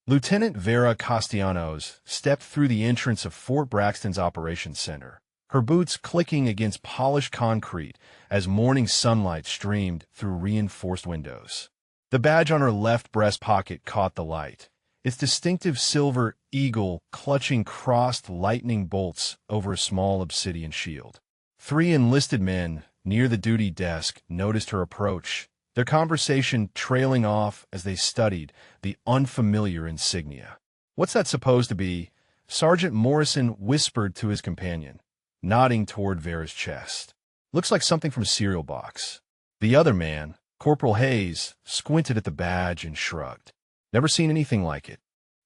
Lieutenant Vera Castellanos stepped through the entrance of Fort Braxton's Operations Center, her boots clicking against polished concrete as morning sunlight streamed through reinforced windows. The badge on her left breast pocket caught the light, its distinctive silver eagle clutching crossed lightning bolts over a small obsidian shield. 3 enlisted men near the duty desk noticed her approach, their conversation trailing off as they studied the unfamiliar insignia. "What's that supposed to be?" Sergeant Morrison whispered to his companion, nodding toward Vera's chest. "Looks like something from a cereal box." The other man, Corporal Hayes, squinted at the badge and shrugged. "Never seen anything like it.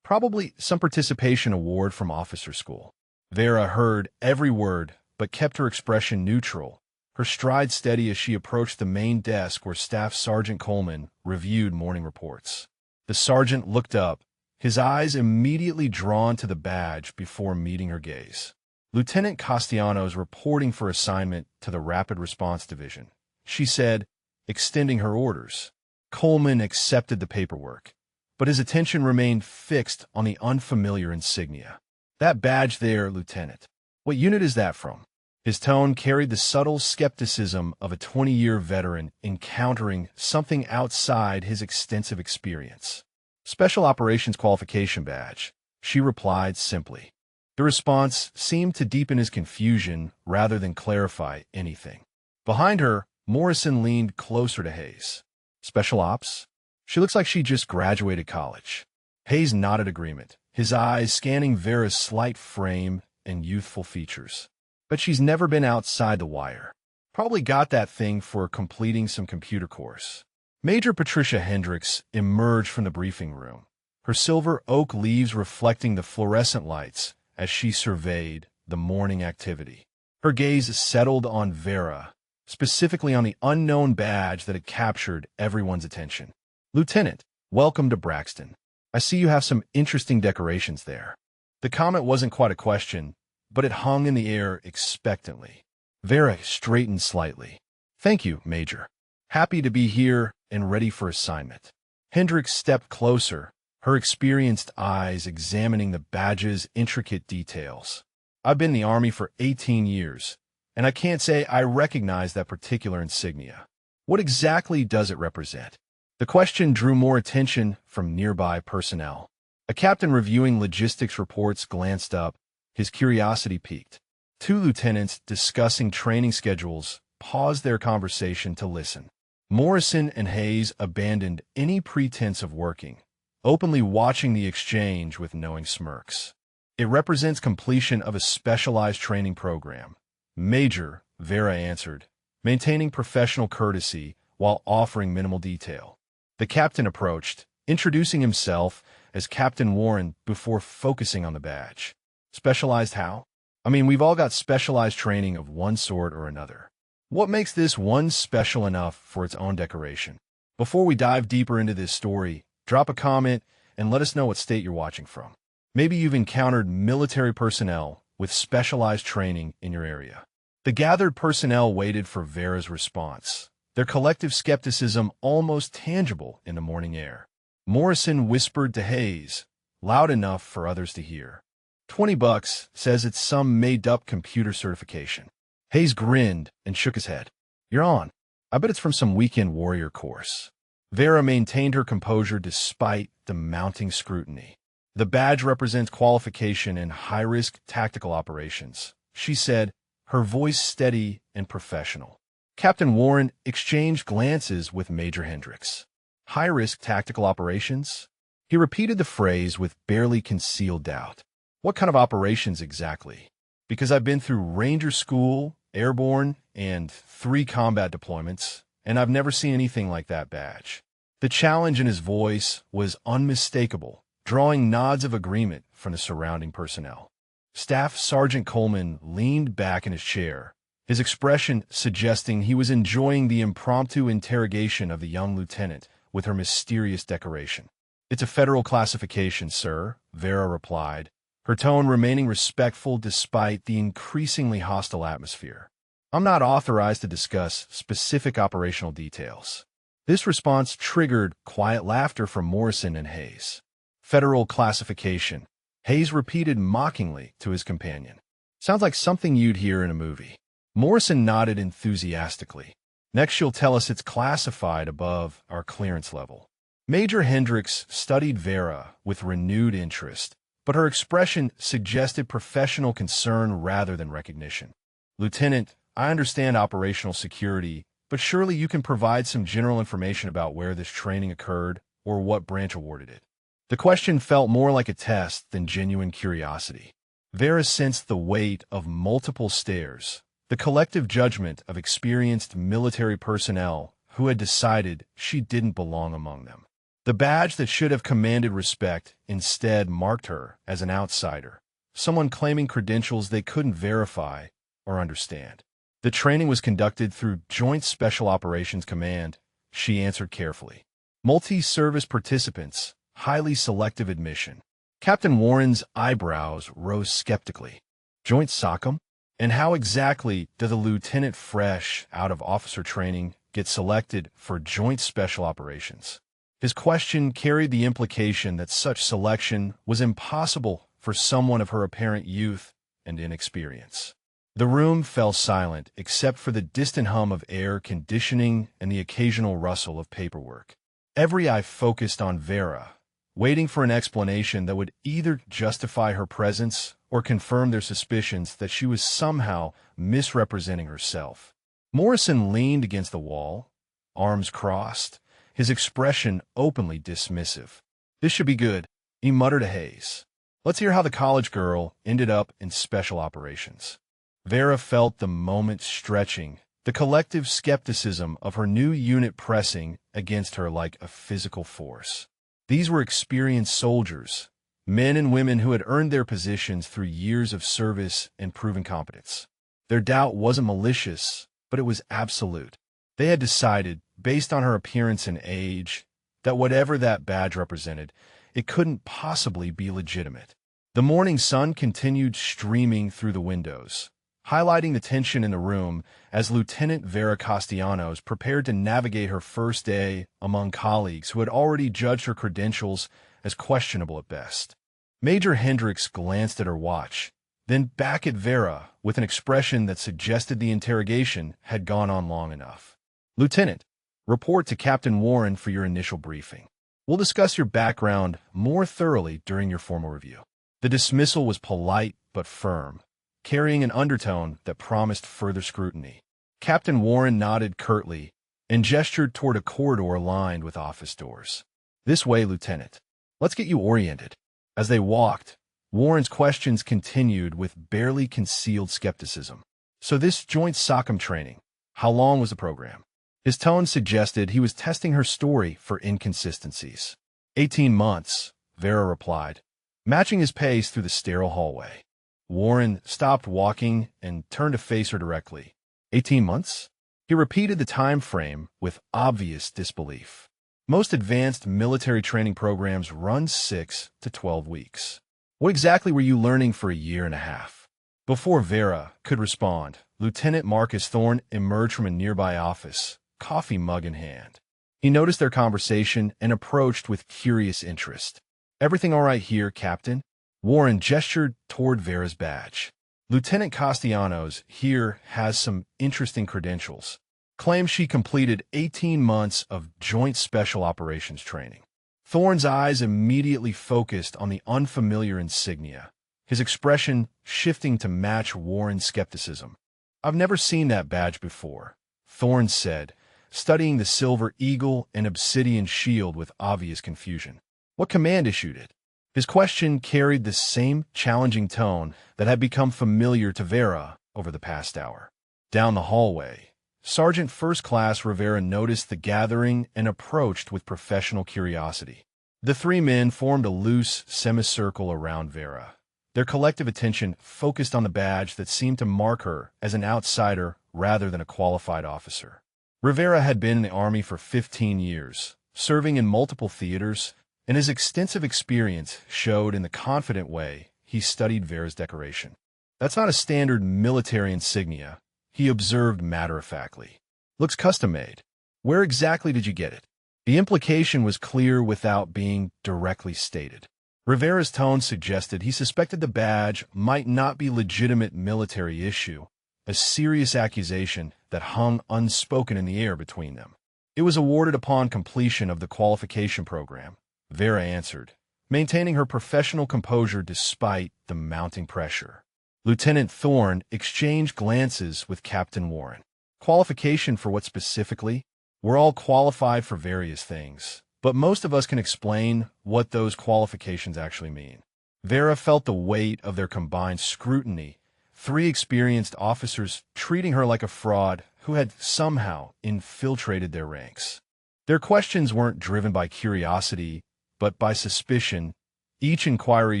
Probably some participation award from officer school." Vera heard every word, but kept her expression neutral, her stride steady as she approached the main desk where Staff Sergeant Coleman reviewed morning reports. The sergeant looked up, his eyes immediately drawn to the badge before meeting her gaze. "Lieutenant Castellanos reporting for assignment to the Rapid Response Division," she said, extending her orders. Coleman accepted the paperwork, but his attention remained fixed on the unfamiliar insignia. "That badge there, Lieutenant. What unit is that from?" His tone carried the subtle skepticism of a 20-year veteran encountering something outside his extensive experience. "Special Operations Qualification Badge," she replied simply. The response seemed to deepen his confusion rather than clarify anything. Behind her, Morrison leaned closer to Hayes. "Special Ops? She looks like she just graduated college." Hayes nodded agreement, his eyes scanning Vera's slight frame and youthful features. "But she's never been outside the wire. Probably got that thing for completing some computer course." Major Patricia Hendricks emerged from the briefing room, her silver oak leaves reflecting the fluorescent lights as she surveyed the morning activity. Her gaze settled on Vera, specifically on the unknown badge that had captured everyone's attention. "Lieutenant, welcome to Braxton. I see you have some interesting decorations there." The comment wasn't quite a question, but it hung in the air expectantly. Vera straightened slightly. "Thank you, Major. Happy to be here and ready for assignment." Hendricks stepped closer, her experienced eyes examining the badge's intricate details. "I've been in the Army for 18 years, and I can't say I recognize that particular insignia. What exactly does it represent?" The question drew more attention from nearby personnel. A captain reviewing logistics reports glanced up, his curiosity piqued. 2 lieutenants discussing training schedules paused their conversation to listen. Morrison and Hayes abandoned any pretense of working, openly watching the exchange with knowing smirks. "It represents completion of a specialized training program, Major," Vera answered, maintaining professional courtesy while offering minimal detail. The captain approached, introducing himself as Captain Warren before focusing on the badge. "Specialized how? I mean, we've all got specialized training of one sort or another. What makes this one special enough for its own decoration?" Before we dive deeper into this story, drop a comment and let us know what state you're watching from. Maybe you've encountered military personnel with specialized training in your area. The gathered personnel waited for Vera's response, their collective skepticism almost tangible in the morning air. Morrison whispered to Hayes, loud enough for others to hear. $20 says it's some made-up computer certification." Hayes grinned and shook his head. "You're on. I bet it's from some weekend warrior course." Vera maintained her composure despite the mounting scrutiny. "The badge represents qualification in high-risk tactical operations," she said, her voice steady and professional. Captain Warren exchanged glances with Major Hendricks. "High-risk tactical operations?" He repeated the phrase with barely concealed doubt. "What kind of operations exactly? Because I've been through Ranger School, Airborne, and 3 combat deployments, and I've never seen anything like that badge." The challenge in his voice was unmistakable, drawing nods of agreement from the surrounding personnel. Staff Sergeant Coleman leaned back in his chair, his expression suggesting he was enjoying the impromptu interrogation of the young lieutenant with her mysterious decoration. "It's a federal classification, sir," Vera replied, her tone remaining respectful despite the increasingly hostile atmosphere. "I'm not authorized to discuss specific operational details." This response triggered quiet laughter from Morrison and Hayes. Federal classification, Hayes repeated mockingly to his companion. Sounds like something you'd hear in a movie. Morrison nodded enthusiastically. Next, she'll tell us it's classified above our clearance level. Major Hendricks studied Vera with renewed interest, but her expression suggested professional concern rather than recognition. Lieutenant, I understand operational security, but surely you can provide some general information about where this training occurred or what branch awarded it. The question felt more like a test than genuine curiosity. Vera sensed the weight of multiple stares, the collective judgment of experienced military personnel who had decided she didn't belong among them. The badge that should have commanded respect instead marked her as an outsider, someone claiming credentials they couldn't verify or understand. The training was conducted through Joint Special Operations Command, she answered carefully. Multi-service participants, highly selective admission. Captain Warren's eyebrows rose skeptically. Joint SOCOM? And how exactly did the lieutenant fresh out of officer training get selected for Joint Special Operations? His question carried the implication that such selection was impossible for someone of her apparent youth and inexperience. The room fell silent except for the distant hum of air conditioning and the occasional rustle of paperwork. Every eye focused on Vera, waiting for an explanation that would either justify her presence or confirm their suspicions that she was somehow misrepresenting herself. Morrison leaned against the wall, arms crossed, his expression openly dismissive. This should be good, he muttered to Hayes. Let's hear how the college girl ended up in special operations. Vera felt the moment stretching, the collective skepticism of her new unit pressing against her like a physical force. These were experienced soldiers, men and women who had earned their positions through years of service and proven competence. Their doubt wasn't malicious, but it was absolute. They had decided, based on her appearance and age, that whatever that badge represented, it couldn't possibly be legitimate. The morning sun continued streaming through the windows, highlighting the tension in the room as Lieutenant Vera Castellanos prepared to navigate her first day among colleagues who had already judged her credentials as questionable at best. Major Hendricks glanced at her watch, then back at Vera with an expression that suggested the interrogation had gone on long enough. Lieutenant, report to Captain Warren for your initial briefing. We'll discuss your background more thoroughly during your formal review. The dismissal was polite but firm, carrying an undertone that promised further scrutiny. Captain Warren nodded curtly and gestured toward a corridor lined with office doors. This way, Lieutenant. Let's get you oriented. As they walked, Warren's questions continued with barely concealed skepticism. So this joint SOCOM training, how long was the program? His tone suggested he was testing her story for inconsistencies. 18 months, Vera replied, matching his pace through the sterile hallway. Warren stopped walking and turned to face her directly. 18 months? He repeated the time frame with obvious disbelief. Most advanced military training programs run 6 to 12 weeks. What exactly were you learning for a year and a half? Before Vera could respond, Lieutenant Marcus Thorne emerged from a nearby office, coffee mug in hand. He noticed their conversation and approached with curious interest. Everything all right here, Captain? Warren gestured toward Vera's badge. Lieutenant Castellanos here has some interesting credentials. Claims she completed 18 months of Joint Special Operations training. Thorne's eyes immediately focused on the unfamiliar insignia, his expression shifting to match Warren's skepticism. I've never seen that badge before, Thorne said, studying the silver eagle and obsidian shield with obvious confusion. What command issued it? His question carried the same challenging tone that had become familiar to Vera over the past hour. Down the hallway, Sergeant First Class Rivera noticed the gathering and approached with professional curiosity. The three men formed a loose semicircle around Vera, their collective attention focused on the badge that seemed to mark her as an outsider rather than a qualified officer. Rivera had been in the Army for 15 years, serving in multiple theaters, and his extensive experience showed in the confident way he studied Vera's decoration. That's not a standard military insignia, he observed matter-of-factly. Looks custom-made. Where exactly did you get it? The implication was clear without being directly stated. Rivera's tone suggested he suspected the badge might not be a legitimate military issue, a serious accusation that hung unspoken in the air between them. It was awarded upon completion of the qualification program, Vera answered, maintaining her professional composure despite the mounting pressure. Lieutenant Thorne exchanged glances with Captain Warren. Qualification for what specifically? We're all qualified for various things, but most of us can explain what those qualifications actually mean. Vera felt the weight of their combined scrutiny, three experienced officers treating her like a fraud who had somehow infiltrated their ranks. Their questions weren't driven by curiosity, but by suspicion, each inquiry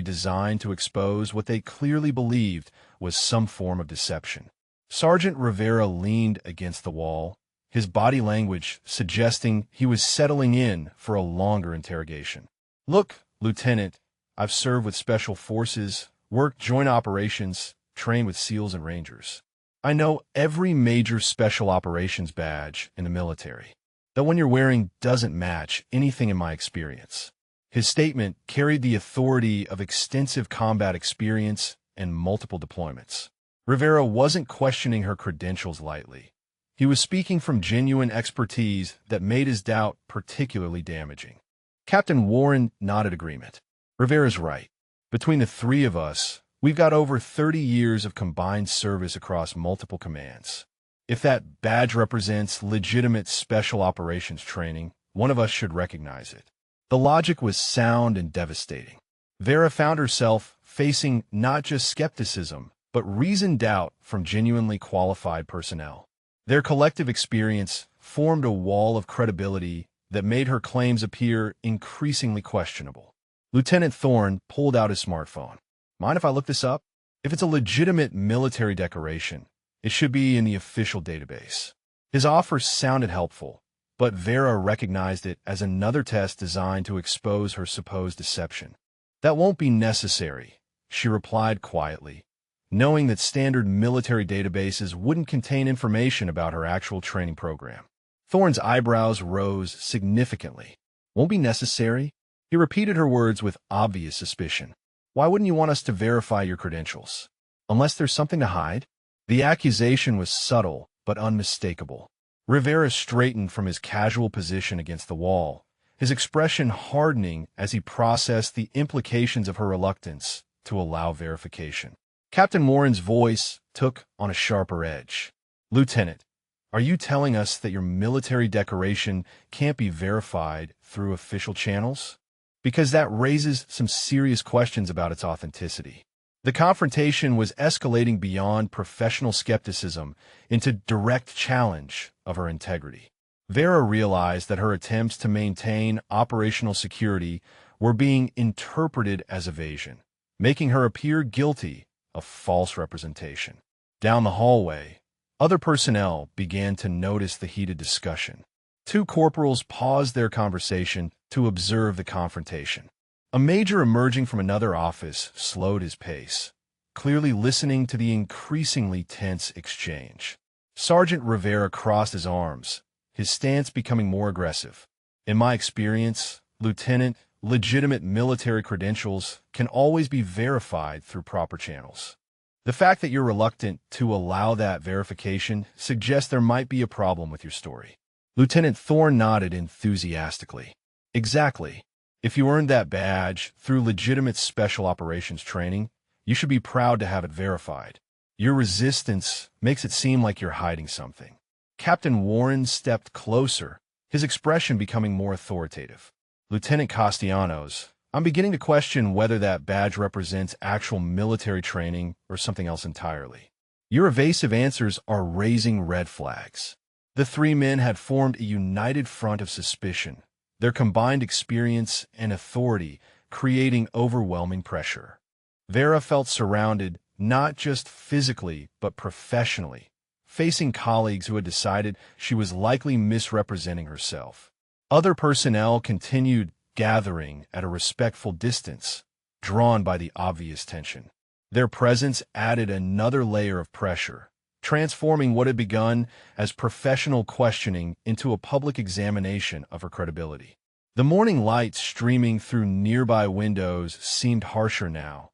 designed to expose what they clearly believed was some form of deception. Sergeant Rivera leaned against the wall, his body language suggesting he was settling in for a longer interrogation. Look, Lieutenant, I've served with Special Forces, worked joint operations, trained with SEALs and Rangers. I know every major special operations badge in the military. The one you're wearing doesn't match anything in my experience. His statement carried the authority of extensive combat experience and multiple deployments. Rivera wasn't questioning her credentials lightly. He was speaking from genuine expertise that made his doubt particularly damaging. Captain Warren nodded agreement. Rivera's right. Between the three of us, we've got over 30 years of combined service across multiple commands. If that badge represents legitimate special operations training, one of us should recognize it. The logic was sound and devastating. Vera found herself facing not just skepticism, but reasoned doubt from genuinely qualified personnel. Their collective experience formed a wall of credibility that made her claims appear increasingly questionable. Lieutenant Thorne pulled out his smartphone. Mind if I look this up? If it's a legitimate military decoration, it should be in the official database. His offer sounded helpful, but Vera recognized it as another test designed to expose her supposed deception. That won't be necessary, she replied quietly, knowing that standard military databases wouldn't contain information about her actual training program. Thorne's eyebrows rose significantly. Won't be necessary? He repeated her words with obvious suspicion. Why wouldn't you want us to verify your credentials? Unless there's something to hide? The accusation was subtle but unmistakable. Rivera straightened from his casual position against the wall, his expression hardening as he processed the implications of her reluctance to allow verification. Captain Warren's voice took on a sharper edge. Lieutenant, are you telling us that your military decoration can't be verified through official channels? Because that raises some serious questions about its authenticity. The confrontation was escalating beyond professional skepticism into direct challenge of her integrity. Vera realized that her attempts to maintain operational security were being interpreted as evasion, making her appear guilty of false representation. Down the hallway, other personnel began to notice the heated discussion. Two corporals paused their conversation to observe the confrontation. A major emerging from another office slowed his pace, clearly listening to the increasingly tense exchange. Sergeant Rivera crossed his arms, his stance becoming more aggressive. In my experience, Lieutenant, legitimate military credentials can always be verified through proper channels. The fact that you're reluctant to allow that verification suggests there might be a problem with your story. Lieutenant Thorne nodded enthusiastically. Exactly. If you earned that badge through legitimate special operations training, you should be proud to have it verified. Your resistance makes it seem like you're hiding something. Captain Warren stepped closer, his expression becoming more authoritative. Lieutenant Castellanos, I'm beginning to question whether that badge represents actual military training or something else entirely. Your evasive answers are raising red flags. The three men had formed a united front of suspicion, their combined experience and authority creating overwhelming pressure. Vera felt surrounded not just physically but professionally, facing colleagues who had decided she was likely misrepresenting herself. Other personnel continued gathering at a respectful distance, drawn by the obvious tension. Their presence added another layer of pressure, transforming what had begun as professional questioning into a public examination of her credibility. The morning light streaming through nearby windows seemed harsher now,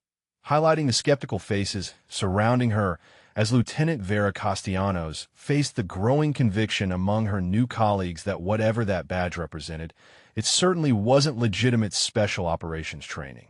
highlighting the skeptical faces surrounding her as Lieutenant Vera Castellanos faced the growing conviction among her new colleagues that whatever that badge represented, it certainly wasn't legitimate special operations training.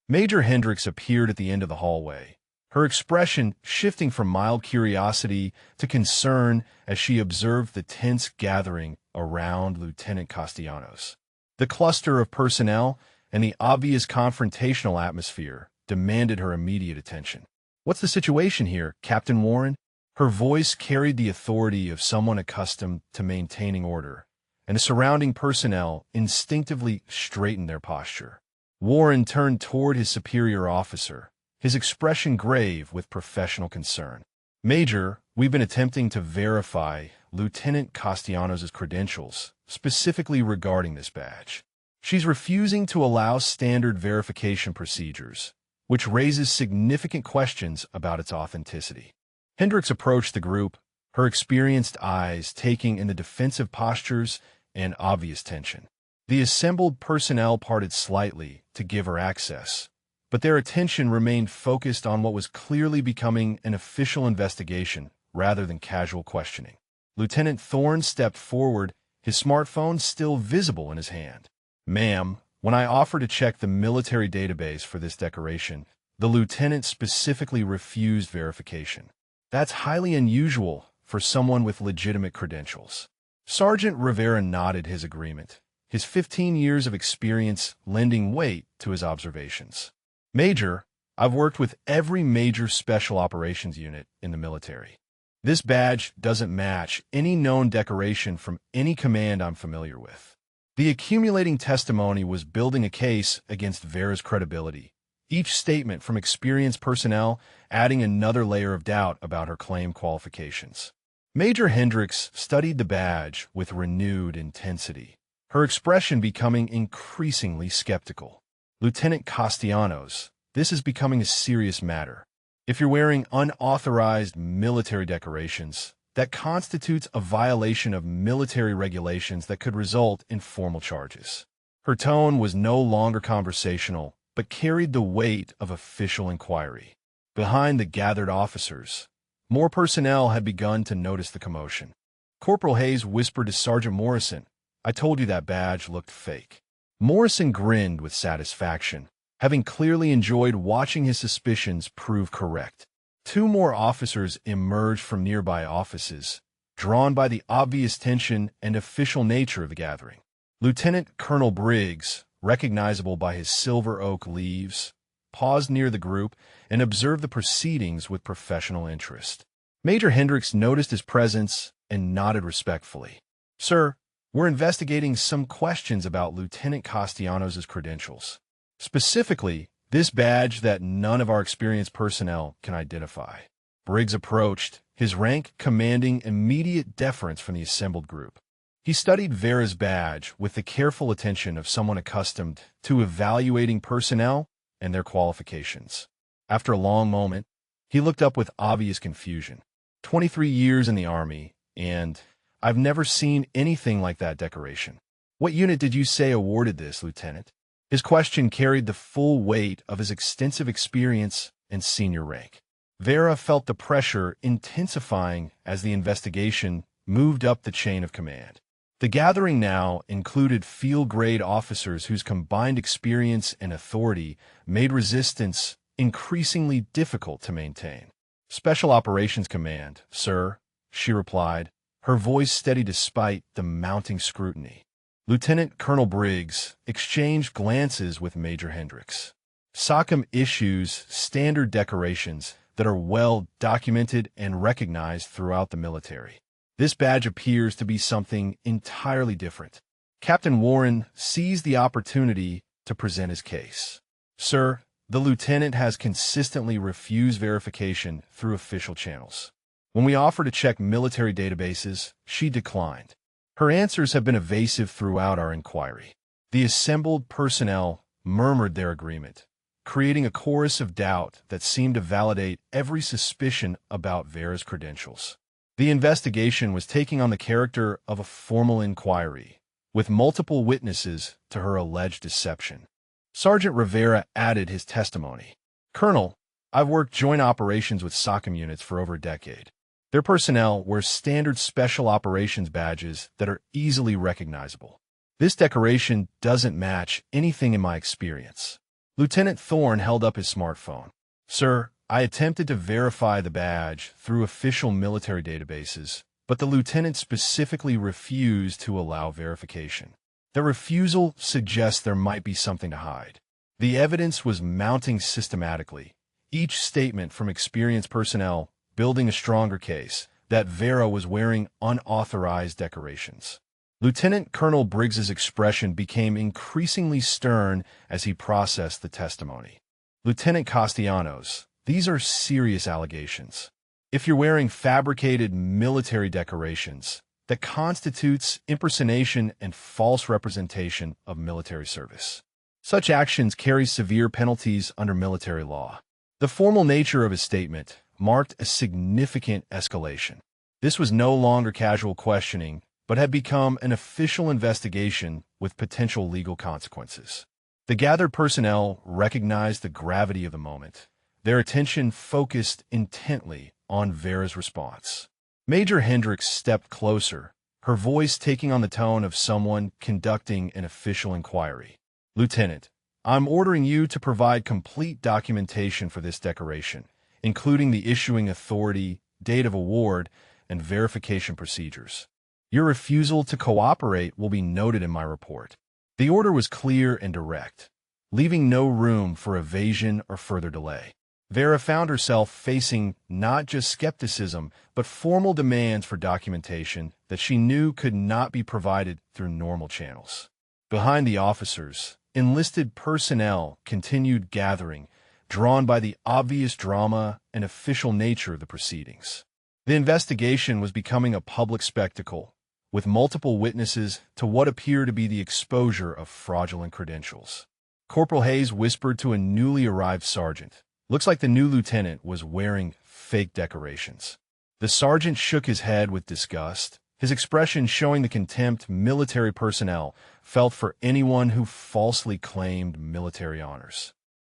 Major Hendricks appeared at the end of the hallway, her expression shifting from mild curiosity to concern as she observed the tense gathering around Lieutenant Castellanos. The cluster of personnel and the obvious confrontational atmosphere demanded her immediate attention. "What's the situation here, Captain Warren?" Her voice carried the authority of someone accustomed to maintaining order, and the surrounding personnel instinctively straightened their posture. Warren turned toward his superior officer, his expression grave with professional concern. "Major, we've been attempting to verify Lieutenant Castellanos' credentials, specifically regarding this badge. She's refusing to allow standard verification procedures, which raises significant questions about its authenticity." Hendricks approached the group, her experienced eyes taking in the defensive postures and obvious tension. The assembled personnel parted slightly to give her access, but their attention remained focused on what was clearly becoming an official investigation rather than casual questioning. Lieutenant Thorne stepped forward, his smartphone still visible in his hand. "Ma'am, when I offered to check the military database for this decoration, the lieutenant specifically refused verification. That's highly unusual for someone with legitimate credentials." Sergeant Rivera nodded his agreement, his 15 years of experience lending weight to his observations. "Major, I've worked with every major special operations unit in the military. This badge doesn't match any known decoration from any command I'm familiar with." The accumulating testimony was building a case against Vera's credibility, each statement from experienced personnel adding another layer of doubt about her claimed qualifications. Major Hendricks studied the badge with renewed intensity, her expression becoming increasingly skeptical. "Lieutenant Castellanos, this is becoming a serious matter. If you're wearing unauthorized military decorations, that constitutes a violation of military regulations that could result in formal charges." Her tone was no longer conversational, but carried the weight of official inquiry. Behind the gathered officers, more personnel had begun to notice the commotion. Corporal Hayes whispered to Sergeant Morrison, "I told you that badge looked fake." Morrison grinned with satisfaction, having clearly enjoyed watching his suspicions prove correct. Two more officers emerged from nearby offices, drawn by the obvious tension and official nature of the gathering. Lieutenant Colonel Briggs, recognizable by his silver oak leaves, paused near the group and observed the proceedings with professional interest. Major Hendricks noticed his presence and nodded respectfully. "Sir, we're investigating some questions about Lieutenant Castellanos' credentials. Specifically, this badge that none of our experienced personnel can identify." Briggs approached, his rank commanding immediate deference from the assembled group. He studied Vera's badge with the careful attention of someone accustomed to evaluating personnel and their qualifications. After a long moment, he looked up with obvious confusion. 23 years in the Army, and I've never seen anything like that decoration. What unit did you say awarded this, Lieutenant?" His question carried the full weight of his extensive experience and senior rank. Vera felt the pressure intensifying as the investigation moved up the chain of command. The gathering now included field-grade officers whose combined experience and authority made resistance increasingly difficult to maintain. "Special Operations Command, sir," she replied, her voice steady despite the mounting scrutiny. Lieutenant Colonel Briggs exchanged glances with Major Hendricks. SOCOM issues standard decorations that are well documented and recognized throughout the military. This badge appears to be something entirely different. Captain Warren seized the opportunity to present his case. "Sir, the lieutenant has consistently refused verification through official channels. When we offered to check military databases, she declined. Her answers have been evasive throughout our inquiry." The assembled personnel murmured their agreement, creating a chorus of doubt that seemed to validate every suspicion about Vera's credentials. The investigation was taking on the character of a formal inquiry, with multiple witnesses to her alleged deception. Sergeant Rivera added his testimony. Colonel, I've worked joint operations with SOCOM units for over a decade. Their personnel wear standard special operations badges that are easily recognizable. This decoration doesn't match anything in my experience. Lieutenant Thorne held up his smartphone. Sir, I attempted to verify the badge through official military databases, but the lieutenant specifically refused to allow verification. The refusal suggests there might be something to hide. The evidence was mounting systematically, each statement from experienced personnel building a stronger case that Vera was wearing unauthorized decorations. Lieutenant Colonel Briggs's expression became increasingly stern as he processed the testimony. Lieutenant Castellanos, these are serious allegations. If you're wearing fabricated military decorations, that constitutes impersonation and false representation of military service. Such actions carry severe penalties under military law. The formal nature of his statement marked a significant escalation. This was no longer casual questioning, but had become an official investigation with potential legal consequences. The gathered personnel recognized the gravity of the moment. Their attention focused intently on Vera's response. Major Hendricks stepped closer, her voice taking on the tone of someone conducting an official inquiry. Lieutenant, I'm ordering you to provide complete documentation for this decoration, including the issuing authority, date of award, and verification procedures. Your refusal to cooperate will be noted in my report. The order was clear and direct, leaving no room for evasion or further delay. Vera found herself facing not just skepticism, but formal demands for documentation that she knew could not be provided through normal channels. Behind the officers, enlisted personnel continued gathering, drawn by the obvious drama and official nature of the proceedings. The investigation was becoming a public spectacle, with multiple witnesses to what appeared to be the exposure of fraudulent credentials. Corporal Hayes whispered to a newly arrived sergeant, "Looks like the new lieutenant was wearing fake decorations." The sergeant shook his head with disgust, his expression showing the contempt military personnel felt for anyone who falsely claimed military honors.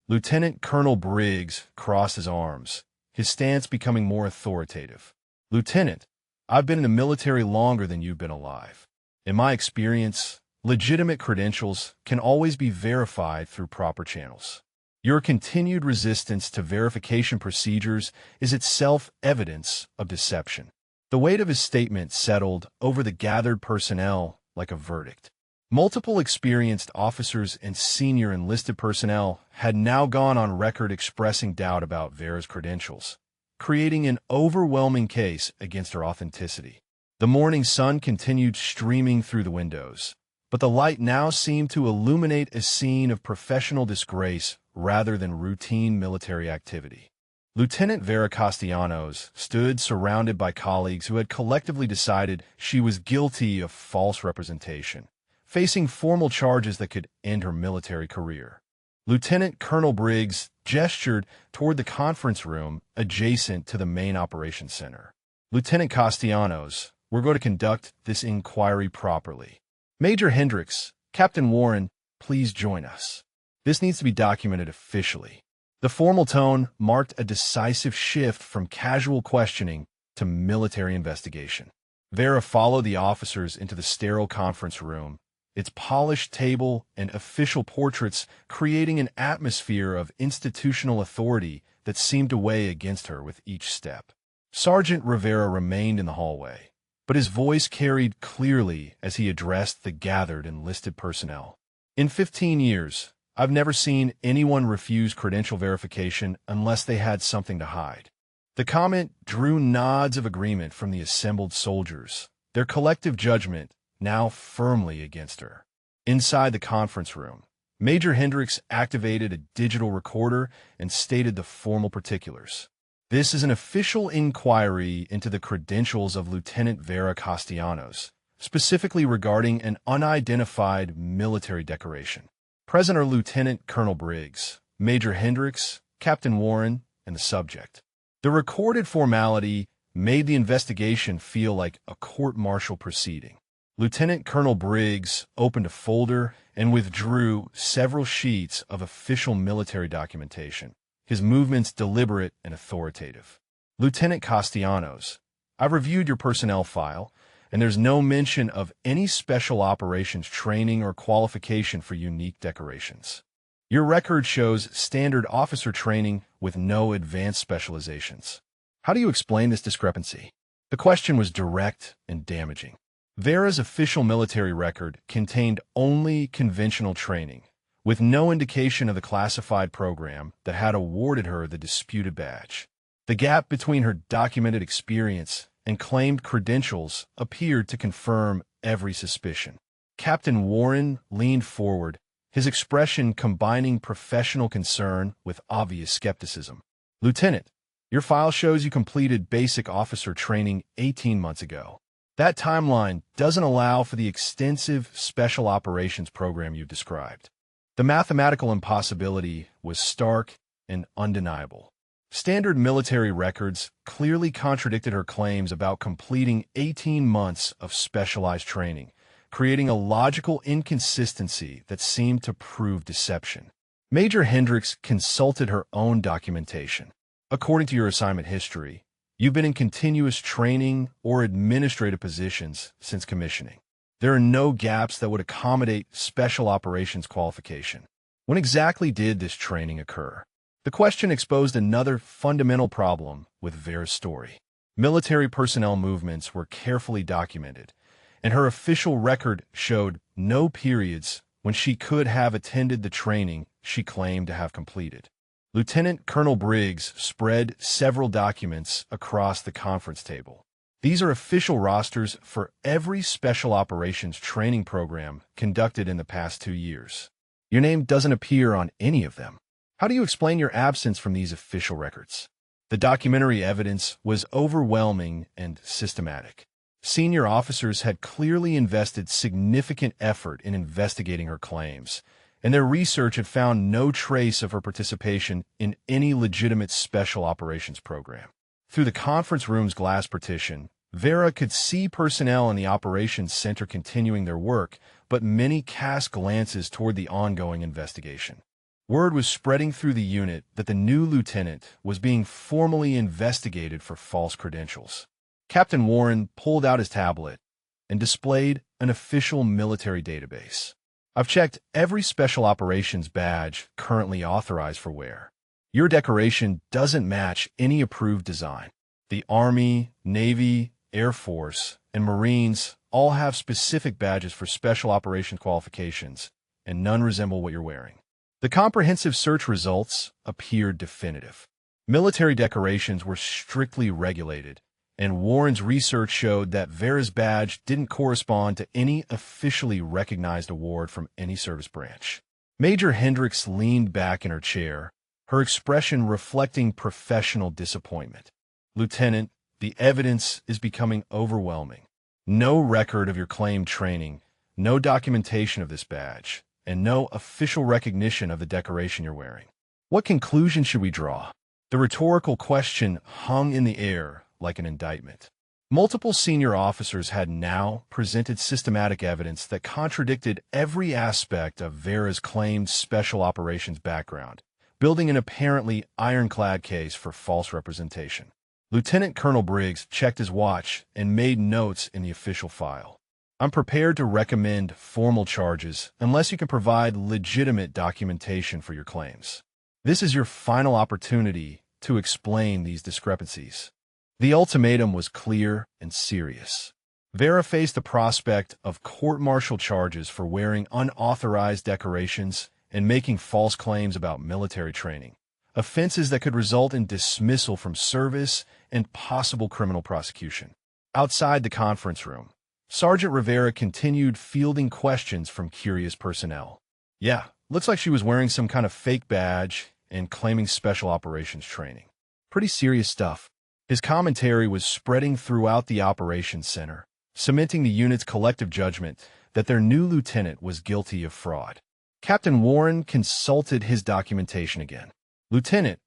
Lieutenant Colonel Briggs crossed his arms, his stance becoming more authoritative. "Lieutenant, I've been in the military longer than you've been alive. In my experience, legitimate credentials can always be verified through proper channels. Your continued resistance to verification procedures is itself evidence of deception." The weight of his statement settled over the gathered personnel like a verdict. Multiple experienced officers and senior enlisted personnel had now gone on record expressing doubt about Vera's credentials, creating an overwhelming case against her authenticity. The morning sun continued streaming through the windows, but the light now seemed to illuminate a scene of professional disgrace rather than routine military activity. Lieutenant Vera Castellanos stood surrounded by colleagues who had collectively decided she was guilty of false representation, facing formal charges that could end her military career. Lieutenant Colonel Briggs gestured toward the conference room adjacent to the main operations center. "Lieutenant Castellanos, we're going to conduct this inquiry properly. Major Hendricks, Captain Warren, please join us. This needs to be documented officially." The formal tone marked a decisive shift from casual questioning to military investigation. Vera followed the officers into the sterile conference room, its polished table and official portraits creating an atmosphere of institutional authority that seemed to weigh against her with each step. Sergeant Rivera remained in the hallway, but his voice carried clearly as he addressed the gathered enlisted personnel. "In 15 years, I've never seen anyone refuse credential verification unless they had something to hide." The comment drew nods of agreement from the assembled soldiers, their collective judgment now firmly against her. Inside the conference room, Major Hendricks activated a digital recorder and stated the formal particulars. "This is an official inquiry into the credentials of Lieutenant Vera Castellanos, specifically regarding an unidentified military decoration. Present are Lieutenant Colonel Briggs, Major Hendricks, Captain Warren, and the subject." The recorded formality made the investigation feel like a court-martial proceeding. Lieutenant Colonel Briggs opened a folder and withdrew several sheets of official military documentation, his movements deliberate and authoritative. Lieutenant Castellanos, I've reviewed your personnel file, and there's no mention of any special operations training or qualification for unique decorations. Your record shows standard officer training with no advanced specializations. How do you explain this discrepancy? The question was direct and damaging. Vera's official military record contained only conventional training, with no indication of the classified program that had awarded her the disputed badge. The gap between her documented experience and claimed credentials appeared to confirm every suspicion. Captain Warren leaned forward, his expression combining professional concern with obvious skepticism. Lieutenant, your file shows you completed basic officer training 18 months ago. That timeline doesn't allow for the extensive special operations program you've described. The mathematical impossibility was stark and undeniable. Standard military records clearly contradicted her claims about completing 18 months of specialized training, creating a logical inconsistency that seemed to prove deception. Major Hendricks consulted her own documentation. According to your assignment history, you've been in continuous training or administrative positions since commissioning. There are no gaps that would accommodate special operations qualification. When exactly did this training occur? The question exposed another fundamental problem with Vera's story. Military personnel movements were carefully documented, and her official record showed no periods when she could have attended the training she claimed to have completed. Lieutenant Colonel Briggs spread several documents across the conference table. These are official rosters for every special operations training program conducted in the past 2 years. Your name doesn't appear on any of them. How do you explain your absence from these official records? The documentary evidence was overwhelming and systematic. Senior officers had clearly invested significant effort in investigating her claims, and their research had found no trace of her participation in any legitimate special operations program. Through the conference room's glass partition, Vera could see personnel in the operations center continuing their work, but many cast glances toward the ongoing investigation. Word was spreading through the unit that the new lieutenant was being formally investigated for false credentials. Captain Warren pulled out his tablet and displayed an official military database. I've checked every special operations badge currently authorized for wear. Your decoration doesn't match any approved design. The Army, Navy, Air Force, and Marines all have specific badges for special operations qualifications, and none resemble what you're wearing. The comprehensive search results appeared definitive. Military decorations were strictly regulated, and Warren's research showed that Vera's badge didn't correspond to any officially recognized award from any service branch. Major Hendricks leaned back in her chair, her expression reflecting professional disappointment. Lieutenant, the evidence is becoming overwhelming. No record of your claimed training, no documentation of this badge, and no official recognition of the decoration you're wearing. What conclusion should we draw? The rhetorical question hung in the air like an indictment. Multiple senior officers had now presented systematic evidence that contradicted every aspect of Vera's claimed special operations background, building an apparently ironclad case for false representation. Lieutenant Colonel Briggs checked his watch and made notes in the official file. I'm prepared to recommend formal charges unless you can provide legitimate documentation for your claims. This is your final opportunity to explain these discrepancies. The ultimatum was clear and serious. Vera faced the prospect of court-martial charges for wearing unauthorized decorations and making false claims about military training, offenses that could result in dismissal from service and possible criminal prosecution. Outside the conference room, Sergeant Rivera continued fielding questions from curious personnel. Yeah, looks like she was wearing some kind of fake badge and claiming special operations training. Pretty serious stuff. His commentary was spreading throughout the operations center, cementing the unit's collective judgment that their new lieutenant was guilty of fraud. Captain Warren consulted his documentation again. Lieutenant,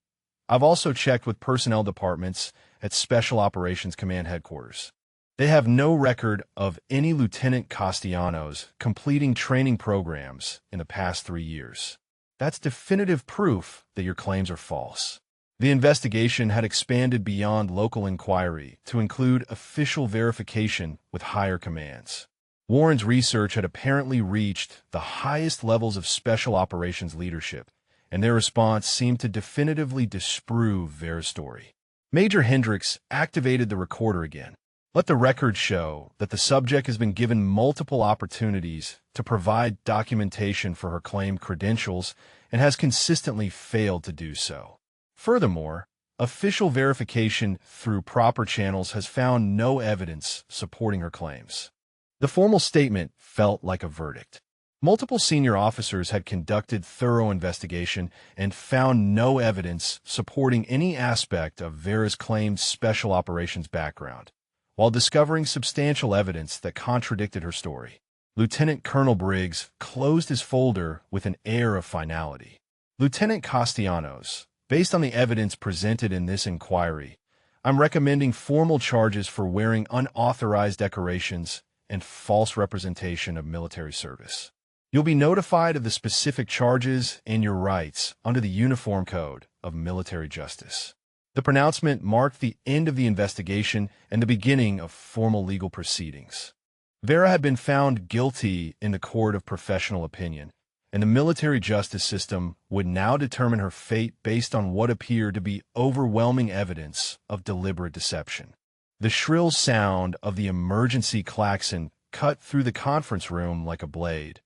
I've also checked with personnel departments at Special Operations Command Headquarters. They have no record of any Lieutenant Castellanos completing training programs in the past 3 years. That's definitive proof that your claims are false. The investigation had expanded beyond local inquiry to include official verification with higher commands. Warren's research had apparently reached the highest levels of special operations leadership, and their response seemed to definitively disprove Vera's story. Major Hendricks activated the recorder again. Let the record show that the subject has been given multiple opportunities to provide documentation for her claimed credentials and has consistently failed to do so. Furthermore, official verification through proper channels has found no evidence supporting her claims. The formal statement felt like a verdict. Multiple senior officers had conducted thorough investigation and found no evidence supporting any aspect of Vera's claimed special operations background, while discovering substantial evidence that contradicted her story. Lieutenant Colonel Briggs closed his folder with an air of finality. Lieutenant Castellanos, based on the evidence presented in this inquiry, I'm recommending formal charges for wearing unauthorized decorations and false representation of military service. You'll be notified of the specific charges and your rights under the Uniform Code of Military Justice. The pronouncement marked the end of the investigation and the beginning of formal legal proceedings. Vera had been found guilty in the court of professional opinion, and the military justice system would now determine her fate based on what appeared to be overwhelming evidence of deliberate deception. The shrill sound of the emergency klaxon cut through the conference room like a blade,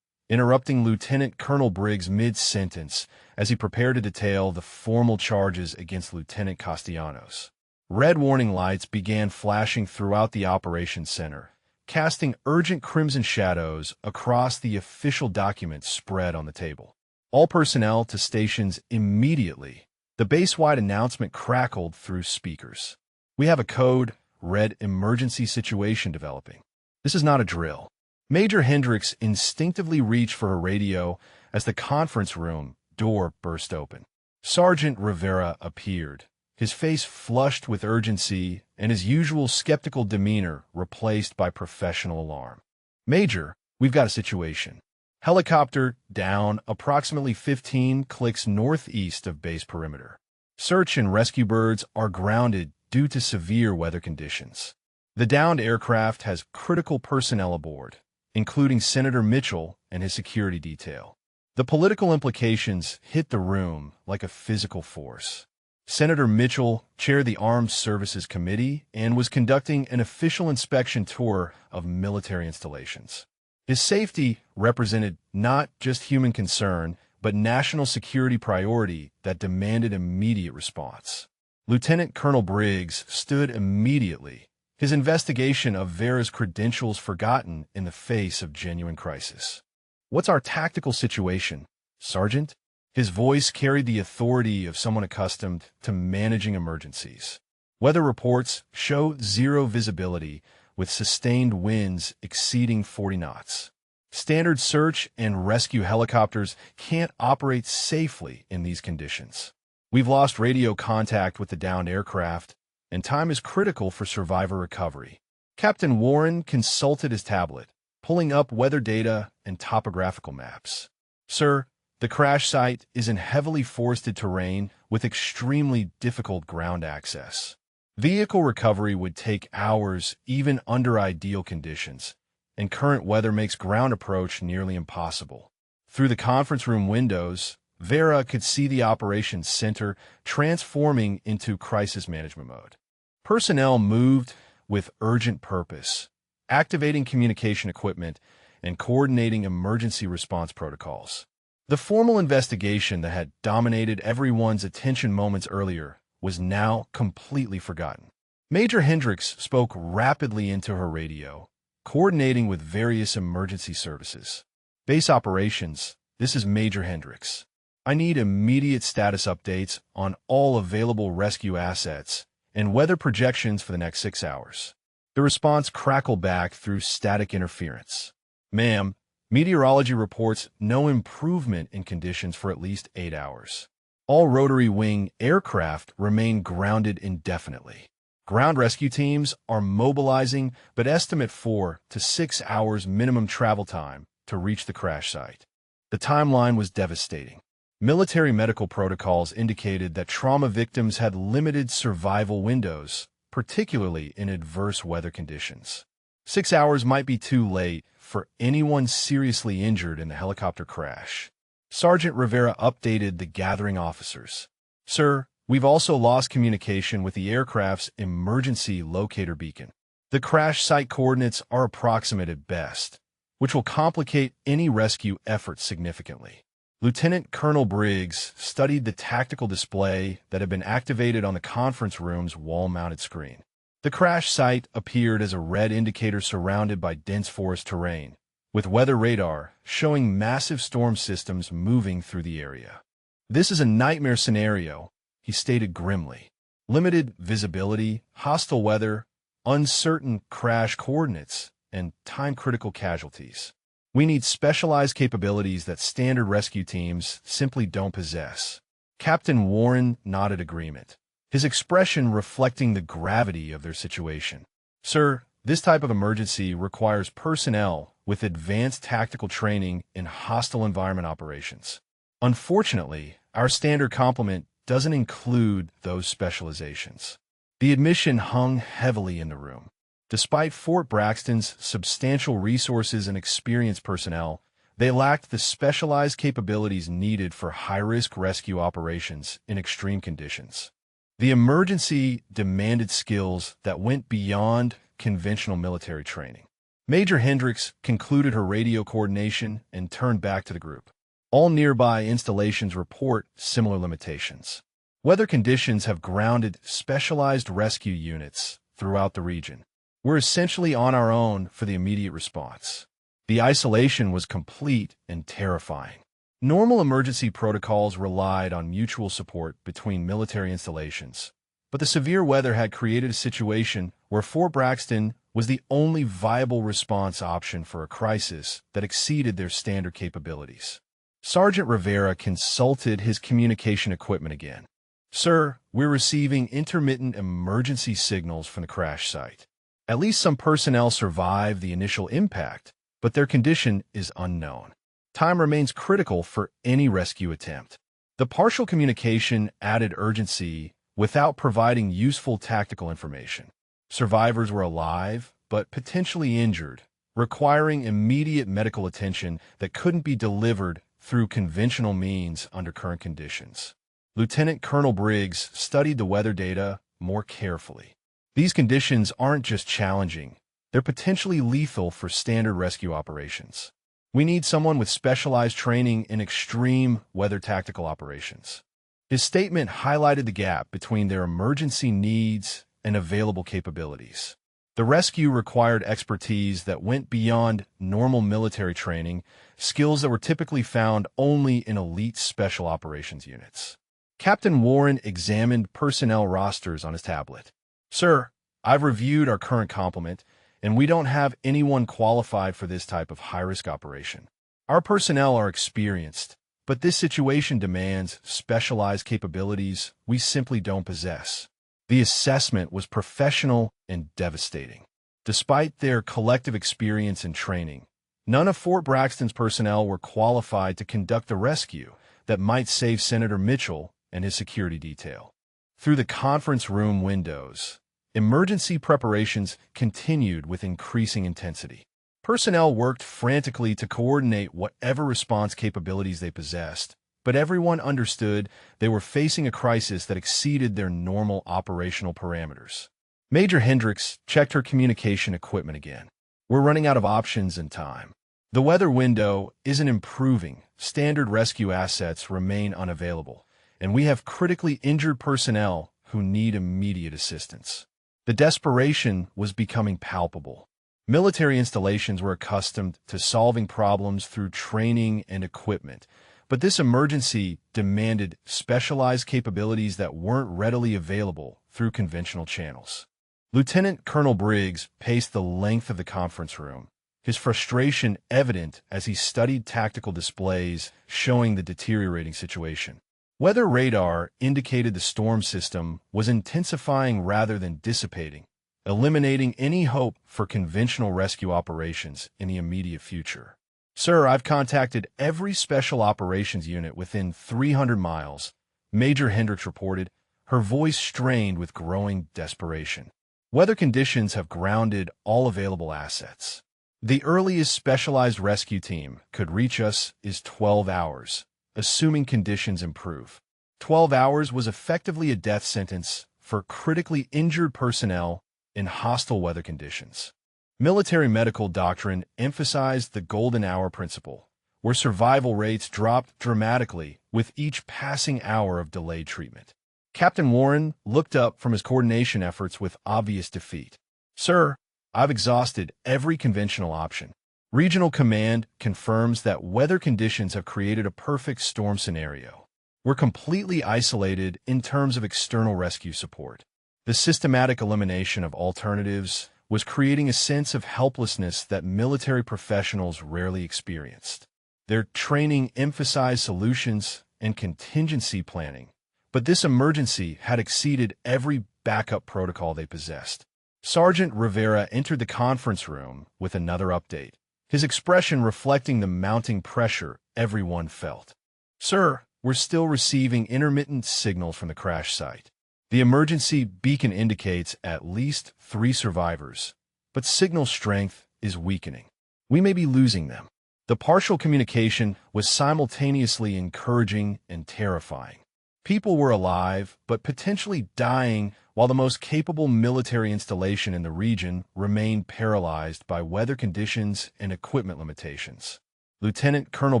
interrupting Lieutenant Colonel Briggs mid-sentence as he prepared to detail the formal charges against Lieutenant Castellanos. Red warning lights began flashing throughout the operations center, casting urgent crimson shadows across the official documents spread on the table. All personnel to stations immediately. The base-wide announcement crackled through speakers. We have a code red emergency situation developing. This is not a drill. Major Hendricks instinctively reached for her radio as the conference room door burst open. Sergeant Rivera appeared, his face flushed with urgency and his usual skeptical demeanor replaced by professional alarm. Major, we've got a situation. Helicopter down approximately 15 clicks northeast of base perimeter. Search and rescue birds are grounded due to severe weather conditions. The downed aircraft has critical personnel aboard, including Senator Mitchell and his security detail. The political implications hit the room like a physical force. Senator Mitchell chaired the Armed Services Committee and was conducting an official inspection tour of military installations. His safety represented not just human concern, but national security priority that demanded immediate response. Lieutenant Colonel Briggs stood immediately, his investigation of Vera's credentials forgotten in the face of genuine crisis. What's our tactical situation, Sergeant? His voice carried the authority of someone accustomed to managing emergencies. Weather reports show zero visibility with sustained winds exceeding 40 knots. Standard search and rescue helicopters can't operate safely in these conditions. We've lost radio contact with the downed aircraft, and time is critical for survivor recovery. Captain Warren consulted his tablet, pulling up weather data and topographical maps. Sir, the crash site is in heavily forested terrain with extremely difficult ground access. Vehicle recovery would take hours even under ideal conditions, and current weather makes ground approach nearly impossible. Through the conference room windows, Vera could see the operations center transforming into crisis management mode. Personnel moved with urgent purpose, activating communication equipment and coordinating emergency response protocols. The formal investigation that had dominated everyone's attention moments earlier was now completely forgotten. Major Hendricks spoke rapidly into her radio, coordinating with various emergency services. Base operations, this is Major Hendricks. I need immediate status updates on all available rescue assets and weather projections for the next 6 hours. The response crackled back through static interference. Ma'am, meteorology reports no improvement in conditions for at least 8 hours. All rotary wing aircraft remain grounded indefinitely. Ground rescue teams are mobilizing but estimate 4 to 6 hours minimum travel time to reach the crash site. The timeline was devastating. Military medical protocols indicated that trauma victims had limited survival windows, particularly in adverse weather conditions. 6 hours might be too late for anyone seriously injured in the helicopter crash. Sergeant Rivera updated the gathering officers. "Sir, we've also lost communication with the aircraft's emergency locator beacon. The crash site coordinates are approximate at best, which will complicate any rescue efforts significantly." Lieutenant Colonel Briggs studied the tactical display that had been activated on the conference room's wall-mounted screen. The crash site appeared as a red indicator surrounded by dense forest terrain, with weather radar showing massive storm systems moving through the area. "This is a nightmare scenario," he stated grimly. "Limited visibility, hostile weather, uncertain crash coordinates, and time-critical casualties. We need specialized capabilities that standard rescue teams simply don't possess." Captain Warren nodded agreement, his expression reflecting the gravity of their situation. "Sir, this type of emergency requires personnel with advanced tactical training in hostile environment operations. Unfortunately, our standard complement doesn't include those specializations." The admission hung heavily in the room. Despite Fort Braxton's substantial resources and experienced personnel, they lacked the specialized capabilities needed for high-risk rescue operations in extreme conditions. The emergency demanded skills that went beyond conventional military training. Major Hendricks concluded her radio coordination and turned back to the group. "All nearby installations report similar limitations. Weather conditions have grounded specialized rescue units throughout the region. We're essentially on our own for the immediate response." The isolation was complete and terrifying. Normal emergency protocols relied on mutual support between military installations, but the severe weather had created a situation where Fort Braxton was the only viable response option for a crisis that exceeded their standard capabilities. Sergeant Rivera consulted his communication equipment again. "Sir, we're receiving intermittent emergency signals from the crash site. At least some personnel survived the initial impact, but their condition is unknown. Time remains critical for any rescue attempt." The partial communication added urgency without providing useful tactical information. Survivors were alive, but potentially injured, requiring immediate medical attention that couldn't be delivered through conventional means under current conditions. Lieutenant Colonel Briggs studied the weather data more carefully. These conditions aren't just challenging, they're potentially lethal for standard rescue operations. We need someone with specialized training in extreme weather tactical operations. His statement highlighted the gap between their emergency needs and available capabilities. The rescue required expertise that went beyond normal military training, skills that were typically found only in elite special operations units. Captain Warren examined personnel rosters on his tablet. "Sir, I've reviewed our current complement, and we don't have anyone qualified for this type of high-risk operation. Our personnel are experienced, but this situation demands specialized capabilities we simply don't possess." The assessment was professional and devastating. Despite their collective experience and training, none of Fort Braxton's personnel were qualified to conduct the rescue that might save Senator Mitchell and his security detail. Through the conference room windows, emergency preparations continued with increasing intensity. Personnel worked frantically to coordinate whatever response capabilities they possessed, but everyone understood they were facing a crisis that exceeded their normal operational parameters. Major Hendricks checked her communication equipment again. "We're running out of options and time. The weather window isn't improving, standard rescue assets remain unavailable, and we have critically injured personnel who need immediate assistance." The desperation was becoming palpable. Military installations were accustomed to solving problems through training and equipment, but this emergency demanded specialized capabilities that weren't readily available through conventional channels. Lieutenant Colonel Briggs paced the length of the conference room, his frustration evident as he studied tactical displays showing the deteriorating situation. Weather radar indicated the storm system was intensifying rather than dissipating, eliminating any hope for conventional rescue operations in the immediate future. Sir, I've contacted every special operations unit within 300 miles, Major Hendricks reported, her voice strained with growing desperation. Weather conditions have grounded all available assets. The earliest specialized rescue team could reach us is 12 hours, assuming conditions improve. 12 hours was effectively a death sentence for critically injured personnel in hostile weather conditions. Military medical doctrine emphasized the golden hour principle, where survival rates dropped dramatically with each passing hour of delayed treatment. Captain Warren looked up from his coordination efforts with obvious defeat. Sir, I've exhausted every conventional option. Regional Command confirms that weather conditions have created a perfect storm scenario. We're completely isolated in terms of external rescue support. The systematic elimination of alternatives was creating a sense of helplessness that military professionals rarely experienced. Their training emphasized solutions and contingency planning, but this emergency had exceeded every backup protocol they possessed. Sergeant Rivera entered the conference room with another update, his expression reflecting the mounting pressure everyone felt. Sir, we're still receiving intermittent signals from the crash site. The emergency beacon indicates at least 3 survivors, but signal strength is weakening. We may be losing them. The partial communication was simultaneously encouraging and terrifying. People were alive, but potentially dying, while the most capable military installation in the region remained paralyzed by weather conditions and equipment limitations. Lieutenant Colonel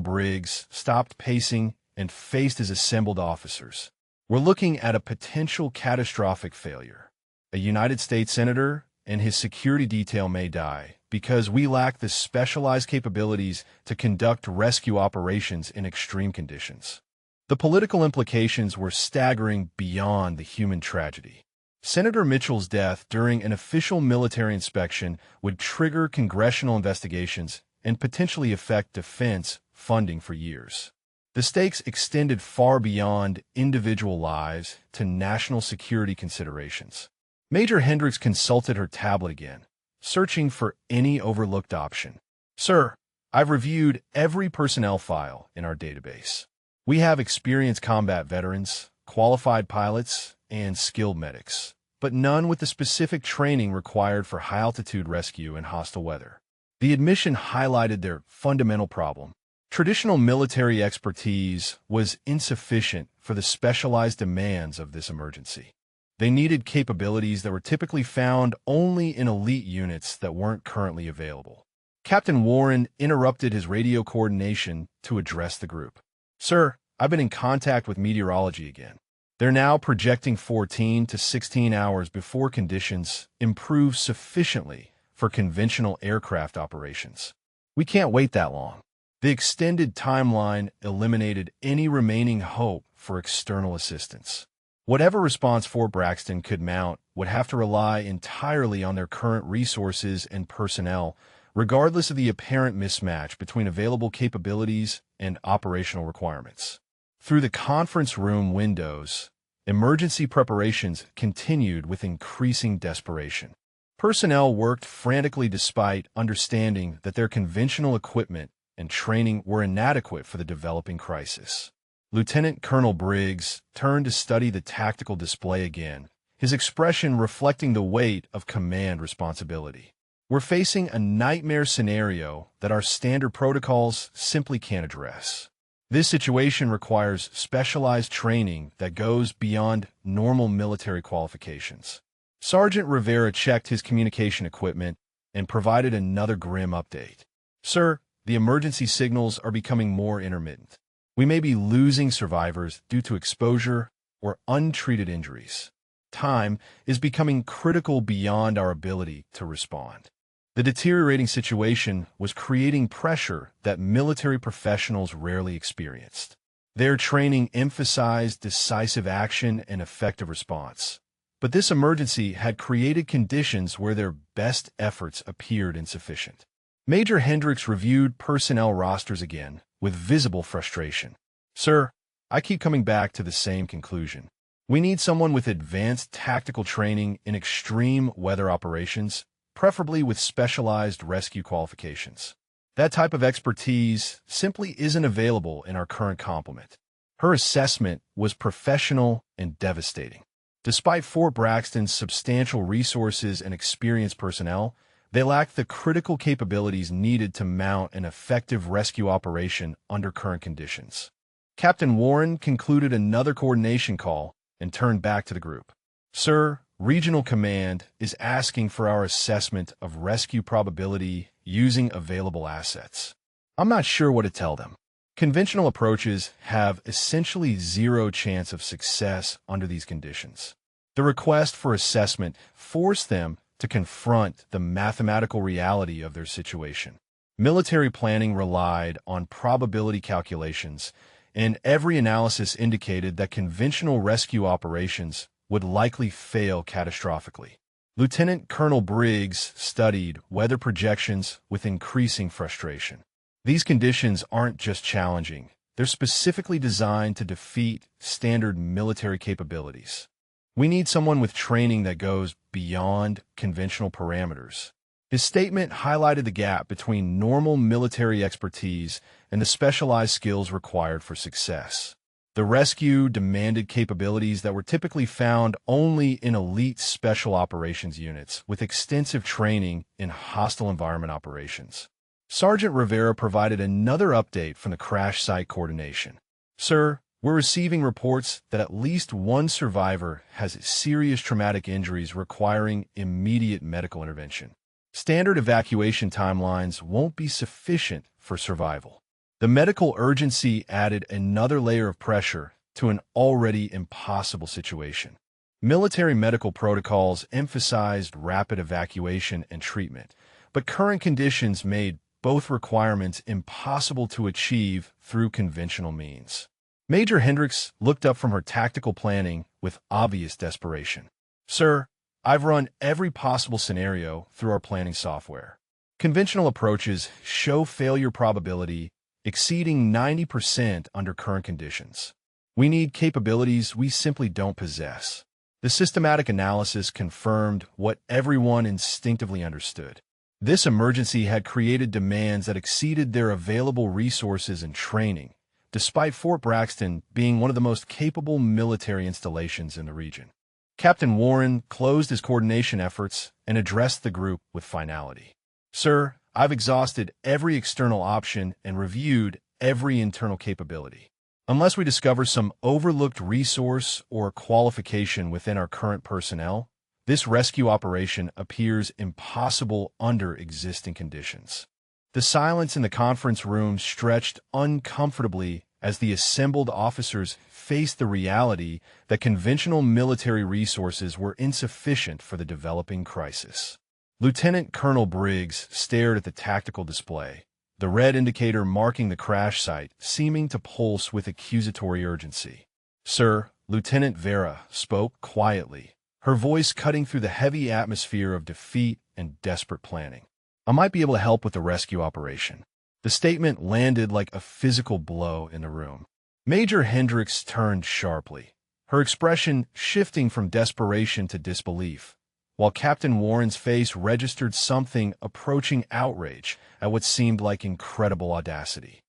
Briggs stopped pacing and faced his assembled officers. We're looking at a potential catastrophic failure. A United States Senator and his security detail may die because we lack the specialized capabilities to conduct rescue operations in extreme conditions. The political implications were staggering beyond the human tragedy. Senator Mitchell's death during an official military inspection would trigger congressional investigations and potentially affect defense funding for years. The stakes extended far beyond individual lives to national security considerations. Major Hendricks consulted her tablet again, searching for any overlooked option. Sir, I've reviewed every personnel file in our database. We have experienced combat veterans, qualified pilots, and skilled medics, but none with the specific training required for high-altitude rescue in hostile weather. The admission highlighted their fundamental problem. Traditional military expertise was insufficient for the specialized demands of this emergency. They needed capabilities that were typically found only in elite units that weren't currently available. Captain Warren interrupted his radio coordination to address the group. Sir, I've been in contact with meteorology again. They're now projecting 14 to 16 hours before conditions improve sufficiently for conventional aircraft operations. We can't wait that long. The extended timeline eliminated any remaining hope for external assistance. Whatever response Fort Braxton could mount would have to rely entirely on their current resources and personnel, regardless of the apparent mismatch between available capabilities and operational requirements. Through the conference room windows, emergency preparations continued with increasing desperation. Personnel worked frantically despite understanding that their conventional equipment and training were inadequate for the developing crisis. Lieutenant Colonel Briggs turned to study the tactical display again, his expression reflecting the weight of command responsibility. We're facing a nightmare scenario that our standard protocols simply can't address. This situation requires specialized training that goes beyond normal military qualifications. Sergeant Rivera checked his communication equipment and provided another grim update. Sir, the emergency signals are becoming more intermittent. We may be losing survivors due to exposure or untreated injuries. Time is becoming critical beyond our ability to respond. The deteriorating situation was creating pressure that military professionals rarely experienced. Their training emphasized decisive action and effective response. But this emergency had created conditions where their best efforts appeared insufficient. Major Hendricks reviewed personnel rosters again with visible frustration. Sir, I keep coming back to the same conclusion. We need someone with advanced tactical training in extreme weather operations, preferably with specialized rescue qualifications. That type of expertise simply isn't available in our current complement. Her assessment was professional and devastating. Despite Fort Braxton's substantial resources and experienced personnel, they lacked the critical capabilities needed to mount an effective rescue operation under current conditions. Captain Warren concluded another coordination call and turned back to the group. Sir, Regional Command is asking for our assessment of rescue probability using available assets. I'm not sure what to tell them. Conventional approaches have essentially zero chance of success under these conditions. The request for assessment forced them to confront the mathematical reality of their situation. Military planning relied on probability calculations, and every analysis indicated that conventional rescue operations would likely fail catastrophically. Lieutenant Colonel Briggs studied weather projections with increasing frustration. These conditions aren't just challenging, they're specifically designed to defeat standard military capabilities. We need someone with training that goes beyond conventional parameters. His statement highlighted the gap between normal military expertise and the specialized skills required for success. The rescue demanded capabilities that were typically found only in elite special operations units with extensive training in hostile environment operations. Sergeant Rivera provided another update from the crash site coordination. Sir, we're receiving reports that at least one survivor has serious traumatic injuries requiring immediate medical intervention. Standard evacuation timelines won't be sufficient for survival. The medical urgency added another layer of pressure to an already impossible situation. Military medical protocols emphasized rapid evacuation and treatment, but current conditions made both requirements impossible to achieve through conventional means. Major Hendricks looked up from her tactical planning with obvious desperation. Sir, I've run every possible scenario through our planning software. Conventional approaches show failure probability exceeding 90% under current conditions. We need capabilities we simply don't possess. The systematic analysis confirmed what everyone instinctively understood. This emergency had created demands that exceeded their available resources and training, despite Fort Braxton being one of the most capable military installations in the region. Captain Warren closed his coordination efforts and addressed the group with finality. Sir, I've exhausted every external option and reviewed every internal capability. Unless we discover some overlooked resource or qualification within our current personnel, this rescue operation appears impossible under existing conditions. The silence in the conference room stretched uncomfortably as the assembled officers faced the reality that conventional military resources were insufficient for the developing crisis. Lieutenant Colonel Briggs stared at the tactical display, the red indicator marking the crash site seeming to pulse with accusatory urgency. Sir, Lieutenant Vera spoke quietly, her voice cutting through the heavy atmosphere of defeat and desperate planning. I might be able to help with the rescue operation. The statement landed like a physical blow in the room. Major Hendricks turned sharply, her expression shifting from desperation to disbelief, while Captain Warren's face registered something approaching outrage at what seemed like incredible audacity.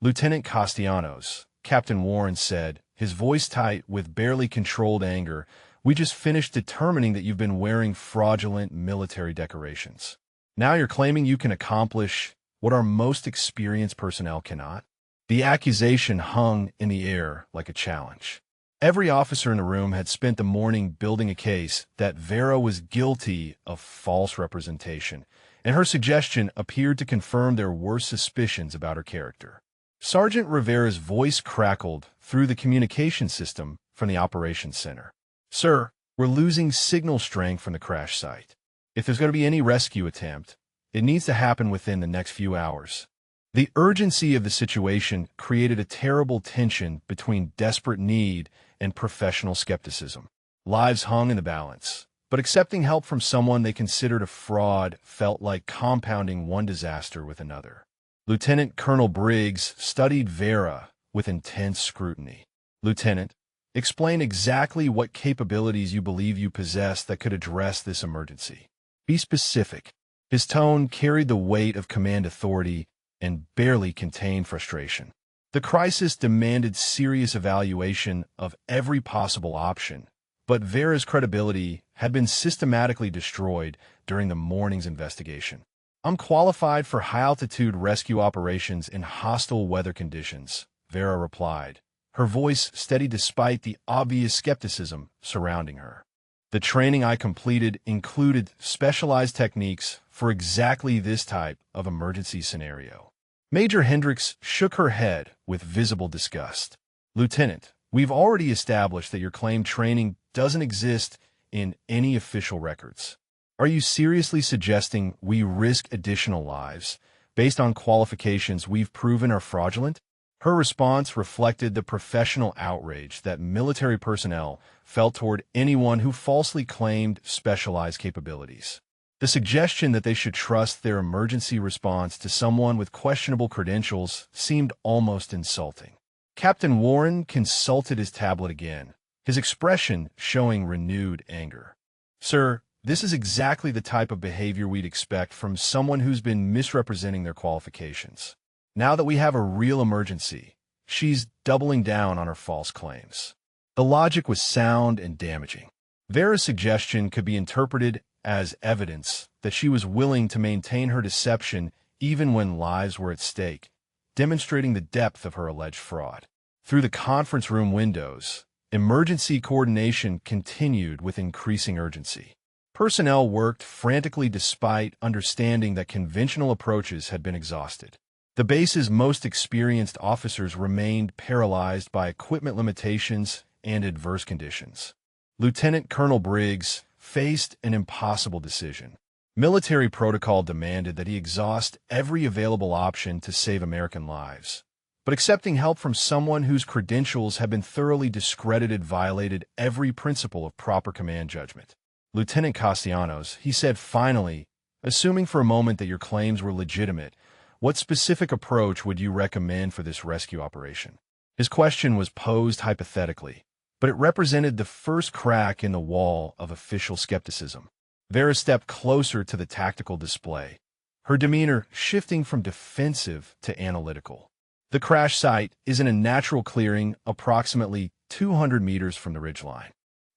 Lieutenant Castellanos, Captain Warren said, his voice tight with barely controlled anger, we just finished determining that you've been wearing fraudulent military decorations. Now you're claiming you can accomplish what our most experienced personnel cannot? The accusation hung in the air like a challenge. Every officer in the room had spent the morning building a case that Vera was guilty of false representation, and her suggestion appeared to confirm their worst suspicions about her character. Sergeant Rivera's voice crackled through the communication system from the operations center. Sir, we're losing signal strength from the crash site. If there's going to be any rescue attempt, it needs to happen within the next few hours. The urgency of the situation created a terrible tension between desperate need and professional skepticism. Lives hung in the balance, but accepting help from someone they considered a fraud felt like compounding one disaster with another. Lieutenant Colonel Briggs studied Vera with intense scrutiny. Lieutenant, explain exactly what capabilities you believe you possess that could address this emergency. Be specific. His tone carried the weight of command authority and barely contained frustration. The crisis demanded serious evaluation of every possible option, but Vera's credibility had been systematically destroyed during the morning's investigation. I'm qualified for high-altitude rescue operations in hostile weather conditions, Vera replied, her voice steady despite the obvious skepticism surrounding her. The training I completed included specialized techniques for exactly this type of emergency scenario. Major Hendricks shook her head with visible disgust. Lieutenant, we've already established that your claimed training doesn't exist in any official records. Are you seriously suggesting we risk additional lives based on qualifications we've proven are fraudulent? Her response reflected the professional outrage that military personnel felt toward anyone who falsely claimed specialized capabilities. The suggestion that they should trust their emergency response to someone with questionable credentials seemed almost insulting. Captain Warren consulted his tablet again, his expression showing renewed anger. Sir, this is exactly the type of behavior we'd expect from someone who's been misrepresenting their qualifications. Now that we have a real emergency, she's doubling down on her false claims. The logic was sound and damaging. Vera's suggestion could be interpreted as evidence that she was willing to maintain her deception even when lives were at stake, demonstrating the depth of her alleged fraud. Through the conference room windows, emergency coordination continued with increasing urgency. Personnel worked frantically despite understanding that conventional approaches had been exhausted. The base's most experienced officers remained paralyzed by equipment limitations and adverse conditions. Lieutenant Colonel Briggs faced an impossible decision. Military protocol demanded that he exhaust every available option to save American lives. But accepting help from someone whose credentials had been thoroughly discredited violated every principle of proper command judgment. Lieutenant Castellanos, he said finally, assuming for a moment that your claims were legitimate, what specific approach would you recommend for this rescue operation? His question was posed hypothetically, but it represented the first crack in the wall of official skepticism. Vera stepped closer to the tactical display, her demeanor shifting from defensive to analytical. The crash site is in a natural clearing approximately 200 meters from the ridgeline.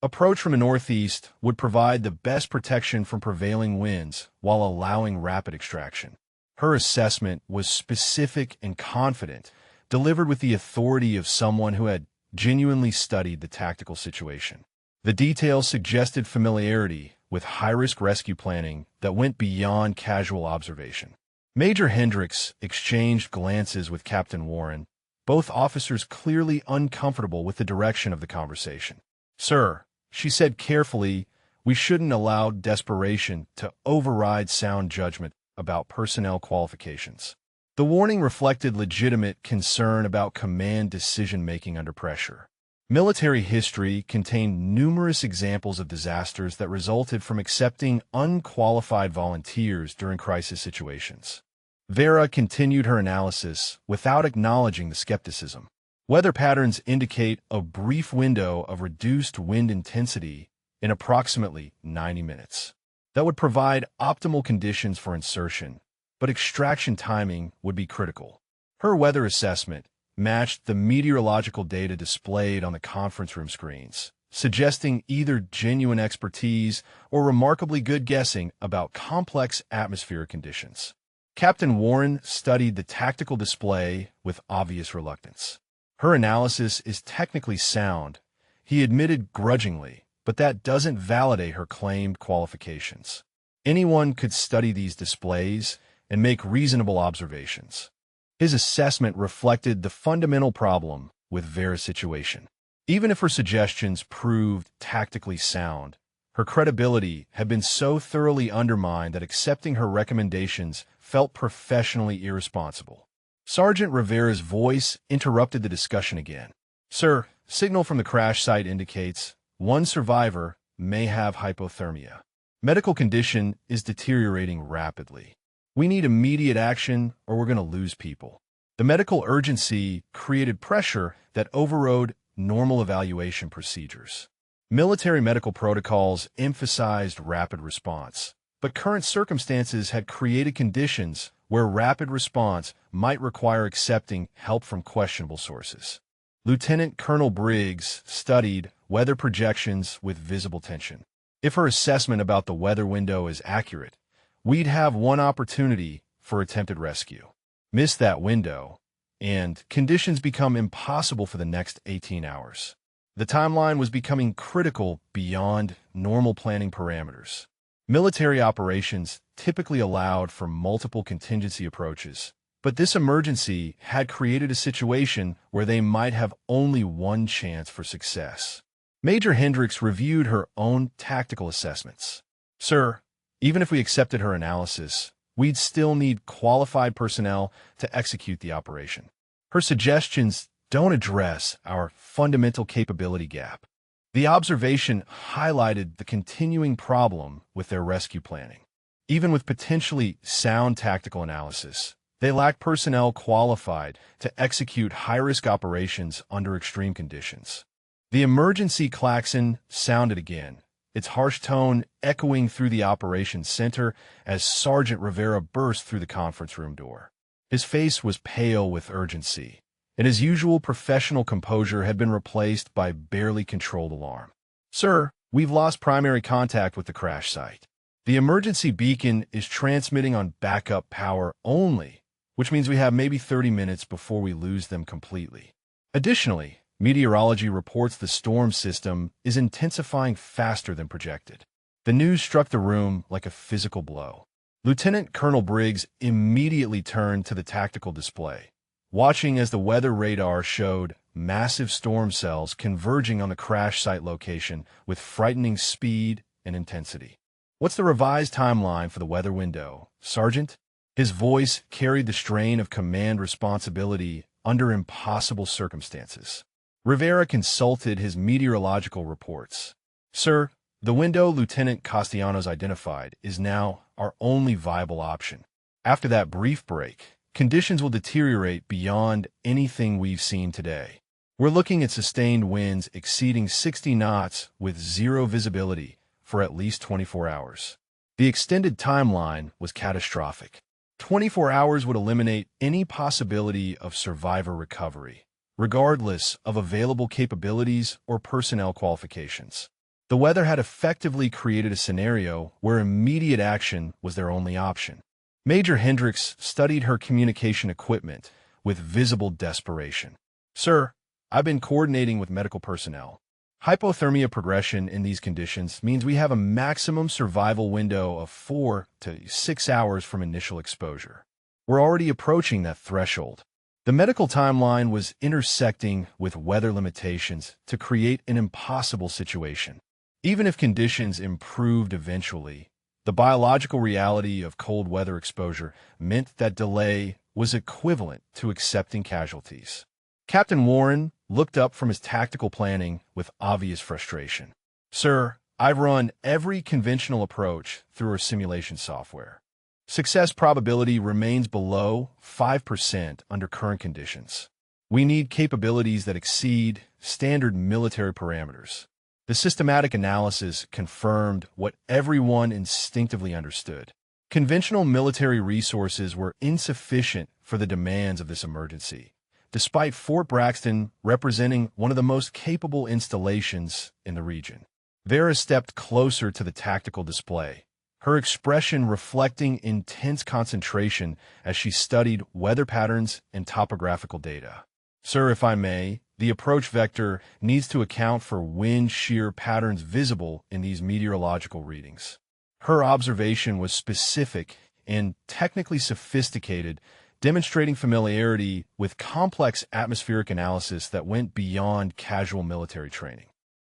Approach from the northeast would provide the best protection from prevailing winds while allowing rapid extraction. Her assessment was specific and confident, delivered with the authority of someone who had genuinely studied the tactical situation. The details suggested familiarity with high-risk rescue planning that went beyond casual observation. Major Hendricks exchanged glances with Captain Warren, both officers clearly uncomfortable with the direction of the conversation. Sir, she said carefully, we shouldn't allow desperation to override sound judgment about personnel qualifications. The warning reflected legitimate concern about command decision-making under pressure. Military history contained numerous examples of disasters that resulted from accepting unqualified volunteers during crisis situations. Vera continued her analysis without acknowledging the skepticism. Weather patterns indicate a brief window of reduced wind intensity in approximately 90 minutes. That would provide optimal conditions for insertion, but extraction timing would be critical. Her weather assessment matched the meteorological data displayed on the conference room screens, suggesting either genuine expertise or remarkably good guessing about complex atmospheric conditions. Captain Warren studied the tactical display with obvious reluctance. Her analysis is technically sound, he admitted grudgingly, but that doesn't validate her claimed qualifications. Anyone could study these displays and make reasonable observations. His assessment reflected the fundamental problem with Vera's situation. Even if her suggestions proved tactically sound, her credibility had been so thoroughly undermined that accepting her recommendations felt professionally irresponsible. Sergeant Rivera's voice interrupted the discussion again. Sir, signal from the crash site indicates one survivor may have hypothermia. Medical condition is deteriorating rapidly. We need immediate action or we're going to lose people. The medical urgency created pressure that overrode normal evaluation procedures. Military medical protocols emphasized rapid response, but current circumstances had created conditions where rapid response might require accepting help from questionable sources. Lieutenant Colonel Briggs studied weather projections with visible tension. If her assessment about the weather window is accurate, we'd have one opportunity for attempted rescue. Miss that window, and conditions become impossible for the next 18 hours. The timeline was becoming critical beyond normal planning parameters. Military operations typically allowed for multiple contingency approaches, but this emergency had created a situation where they might have only one chance for success. Major Hendricks reviewed her own tactical assessments. Sir, even if we accepted her analysis, we'd still need qualified personnel to execute the operation. Her suggestions don't address our fundamental capability gap. The observation highlighted the continuing problem with their rescue planning. Even with potentially sound tactical analysis, they lack personnel qualified to execute high-risk operations under extreme conditions. The emergency klaxon sounded again, its harsh tone echoing through the operations center as Sergeant Rivera burst through the conference room door. His face was pale with urgency, and his usual professional composure had been replaced by barely controlled alarm. Sir, we've lost primary contact with the crash site. The emergency beacon is transmitting on backup power only, which means we have maybe 30 minutes before we lose them completely. Additionally, meteorology reports the storm system is intensifying faster than projected. The news struck the room like a physical blow. Lieutenant Colonel Briggs immediately turned to the tactical display, watching as the weather radar showed massive storm cells converging on the crash site location with frightening speed and intensity. What's the revised timeline for the weather window, Sergeant? His voice carried the strain of command responsibility under impossible circumstances. Rivera consulted his meteorological reports. Sir, the window Lieutenant Castellanos identified is now our only viable option. After that brief break, conditions will deteriorate beyond anything we've seen today. We're looking at sustained winds exceeding 60 knots with zero visibility for at least 24 hours. The extended timeline was catastrophic. 24 hours would eliminate any possibility of survivor recovery, regardless of available capabilities or personnel qualifications. The weather had effectively created a scenario where immediate action was their only option. Major Hendricks studied her communication equipment with visible desperation. Sir, I've been coordinating with medical personnel. Hypothermia progression in these conditions means we have a maximum survival window of 4 to 6 hours from initial exposure. We're already approaching that threshold. The medical timeline was intersecting with weather limitations to create an impossible situation. Even if conditions improved eventually, the biological reality of cold weather exposure meant that delay was equivalent to accepting casualties. Captain Warren looked up from his tactical planning with obvious frustration. Sir, I've run every conventional approach through our simulation software. Success probability remains below 5% under current conditions. We need capabilities that exceed standard military parameters. The systematic analysis confirmed what everyone instinctively understood. Conventional military resources were insufficient for the demands of this emergency, despite Fort Braxton representing one of the most capable installations in the region. Vera stepped closer to the tactical display, her expression reflecting intense concentration as she studied weather patterns and topographical data. Sir, if I may, the approach vector needs to account for wind shear patterns visible in these meteorological readings. Her observation was specific and technically sophisticated, demonstrating familiarity with complex atmospheric analysis that went beyond casual military training.